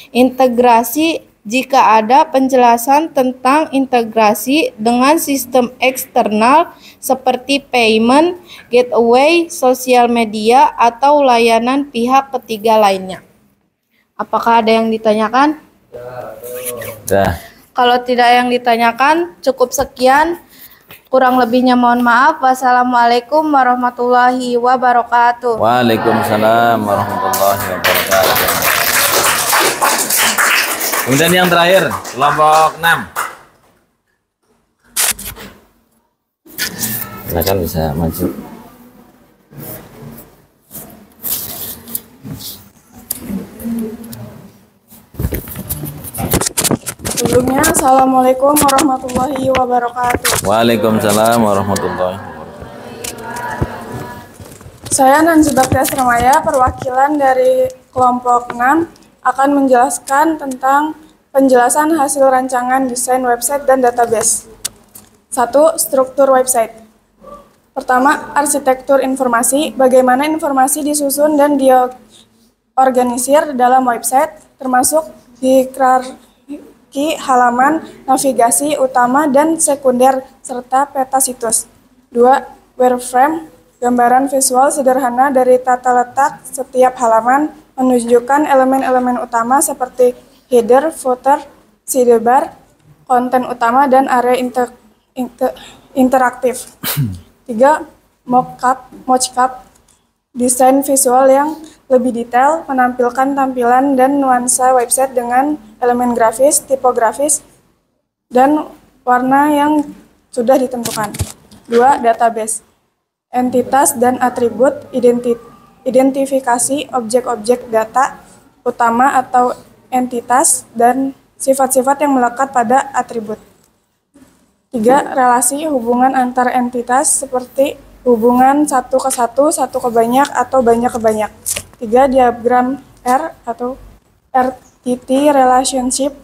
[SPEAKER 13] Integrasi, jika ada penjelasan tentang integrasi dengan sistem eksternal seperti payment, gateway, sosial media, atau layanan pihak ketiga lainnya. Apakah ada yang ditanyakan? Kalau tidak yang ditanyakan, cukup sekian. Kurang lebihnya mohon maaf. Wassalamualaikum warahmatullahi wabarakatuh.
[SPEAKER 1] Waalaikumsalam warahmatullahi wabarakatuh. Kemudian yang terakhir, kelompok 6. Silakan bisa maju.
[SPEAKER 14] Sebelumnya, Assalamualaikum warahmatullahi wabarakatuh.
[SPEAKER 1] Waalaikumsalam warahmatullahi wabarakatuh.
[SPEAKER 14] Saya Nancy Baktias Ramaya, perwakilan dari kelompok 6, akan menjelaskan tentang penjelasan hasil rancangan desain website dan database. 1. Struktur website. Pertama, arsitektur informasi, bagaimana informasi disusun dan diorganisir dalam website, termasuk hierarki halaman, navigasi utama dan sekunder, serta peta situs. 2. Wireframe, gambaran visual sederhana dari tata letak setiap halaman, menunjukkan elemen-elemen utama seperti header, footer, sidebar, konten utama, dan area interaktif. 3. Mockup, desain visual yang lebih detail, menampilkan tampilan dan nuansa website dengan elemen grafis, tipografis, dan warna yang sudah ditentukan. 2. Database, entitas dan atribut, identifikasi objek-objek data utama atau entitas, dan sifat-sifat yang melekat pada atribut. 3. Relasi hubungan antar entitas seperti hubungan satu ke satu, satu ke banyak, atau banyak ke banyak. 3. Diagram R atau RTT relationship,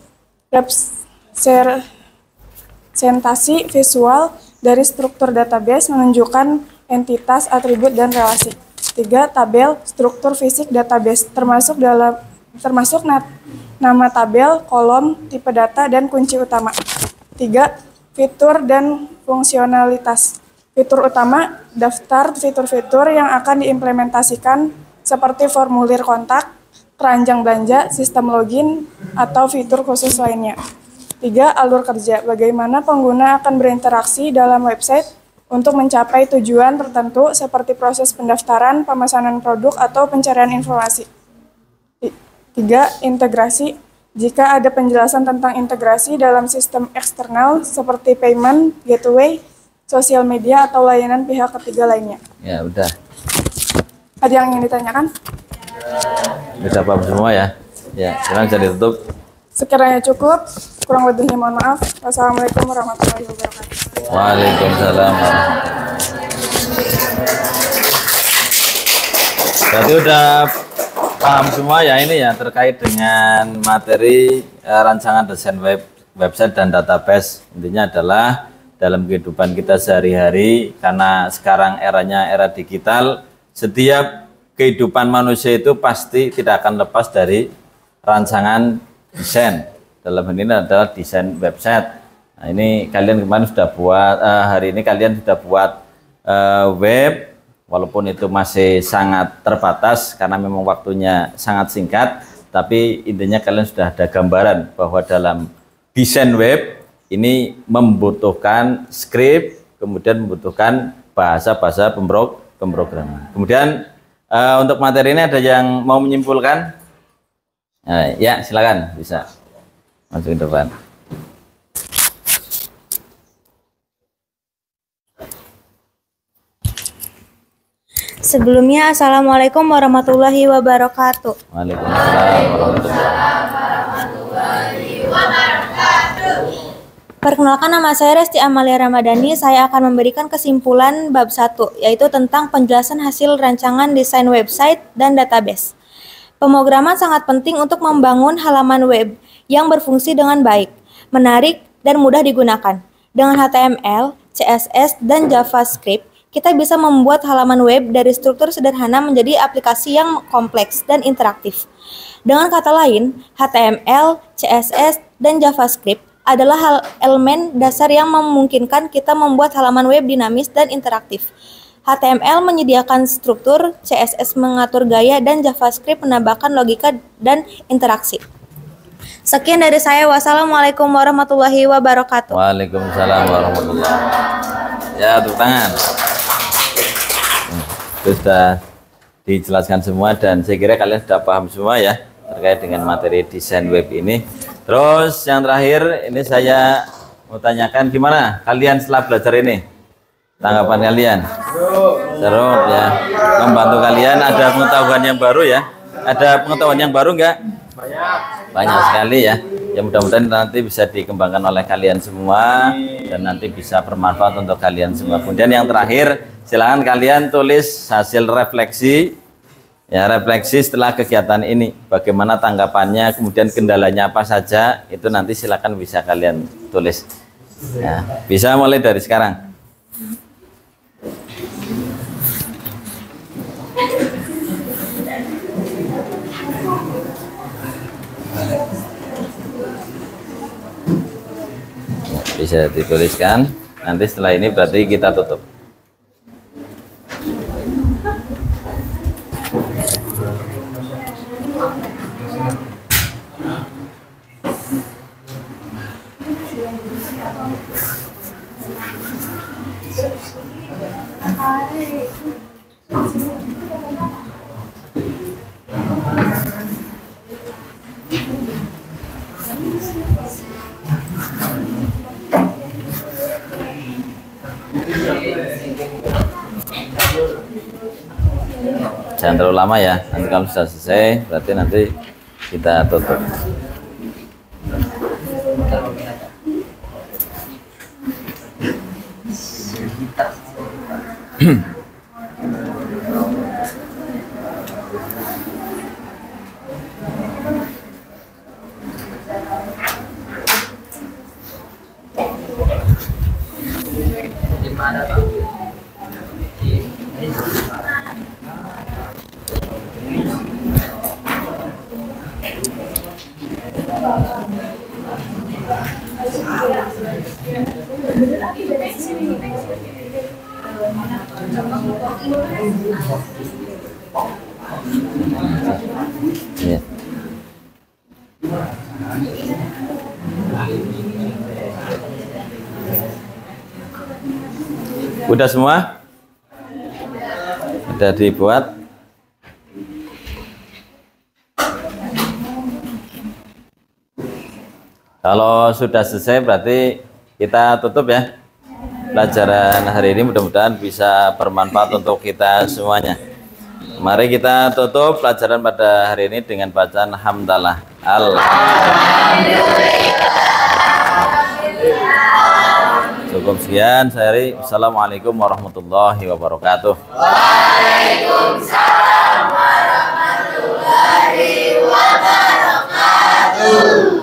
[SPEAKER 14] representasi visual dari struktur database menunjukkan entitas, atribut, dan relasi. 3. Tabel, struktur fisik database, termasuk nama tabel, kolom, tipe data, dan kunci utama. 3. Fitur dan fungsionalitas. Fitur utama, daftar fitur-fitur yang akan diimplementasikan seperti formulir kontak, keranjang belanja, sistem login, atau fitur khusus lainnya. 3. Alur kerja, bagaimana pengguna akan berinteraksi dalam website untuk mencapai tujuan tertentu seperti proses pendaftaran, pemesanan produk, atau pencarian informasi. 3. Integrasi, jika ada penjelasan tentang integrasi dalam sistem eksternal seperti payment, gateway, sosial media, atau layanan pihak ketiga lainnya.
[SPEAKER 1] Ya, udah.
[SPEAKER 14] Ada yang ingin ditanyakan?
[SPEAKER 1] Udah paham semua ya? Ya, sekarang bisa ditutup.
[SPEAKER 14] Sekiranya cukup, kurang lebihnya mohon maaf. Wassalamualaikum warahmatullahi wabarakatuh.
[SPEAKER 1] Waalaikumsalam. Berarti udah paham semua ya ini ya terkait dengan materi rancangan desain website dan database. Intinya adalah dalam kehidupan kita sehari-hari, karena sekarang eranya era digital, setiap kehidupan manusia itu pasti tidak akan lepas dari rancangan desain. Dalam hal ini adalah desain website. Nah, ini kalian kemarin sudah buat, hari ini kalian sudah buat web, walaupun itu masih sangat terbatas karena memang waktunya sangat singkat, tapi intinya kalian sudah ada gambaran bahwa dalam desain web ini membutuhkan script, kemudian membutuhkan bahasa-bahasa pemrograman. Kemudian untuk materi ini ada yang mau menyimpulkan? Ya, silakan, bisa masukin depan.
[SPEAKER 15] Sebelumnya, Assalamualaikum warahmatullahi wabarakatuh.
[SPEAKER 1] Waalaikumsalam
[SPEAKER 15] warahmatullahi wabarakatuh. Perkenalkan, nama saya Resti Amalia Ramadhani. Saya akan memberikan kesimpulan bab 1, yaitu tentang penjelasan hasil rancangan desain website dan database. Pemrograman sangat penting untuk membangun halaman web yang berfungsi dengan baik, menarik, dan mudah digunakan. Dengan HTML, CSS, dan JavaScript, kita bisa membuat halaman web dari struktur sederhana menjadi aplikasi yang kompleks dan interaktif. Dengan kata lain, HTML, CSS, dan JavaScript adalah elemen dasar yang memungkinkan kita membuat halaman web dinamis dan interaktif. HTML menyediakan struktur, CSS mengatur gaya, dan JavaScript menambahkan logika dan interaksi. Sekian dari saya. Wassalamualaikum warahmatullahi wabarakatuh.
[SPEAKER 1] Waalaikumsalam warahmatullahi wabarakatuh. Ya, tepuk tangan. Itu sudah dijelaskan semua dan saya kira kalian sudah paham semua ya terkait dengan materi desain web ini. Terus yang terakhir ini saya mau tanyakan, gimana kalian setelah belajar ini? Tanggapan kalian? Seru ya. Membantu kalian, ada pengetahuan yang baru ya? Ada pengetahuan yang baru enggak? Banyak sekali ya. Ya mudah-mudahan nanti bisa dikembangkan oleh kalian semua dan nanti bisa bermanfaat untuk kalian semua. Kemudian yang terakhir, silakan kalian tulis hasil refleksi. Ya, refleksi setelah kegiatan ini, bagaimana tanggapannya, kemudian kendalanya apa saja, itu nanti silakan bisa kalian tulis. Ya, bisa mulai dari sekarang. Bisa dituliskan. Nanti setelah ini berarti kita tutup. Jangan terlalu lama ya. Nanti kalau sudah selesai, berarti nanti kita tutup. Ya. Udah semua? Udah dibuat? Kalau sudah selesai berarti kita tutup ya. Pelajaran hari ini mudah-mudahan bisa bermanfaat untuk kita semuanya. Mari kita tutup pelajaran pada hari ini dengan bacaan hamdalah. Cukup sekian saya. Assalamualaikum warahmatullahi wabarakatuh.
[SPEAKER 16] Waalaikumsalam warahmatullahi wabarakatuh.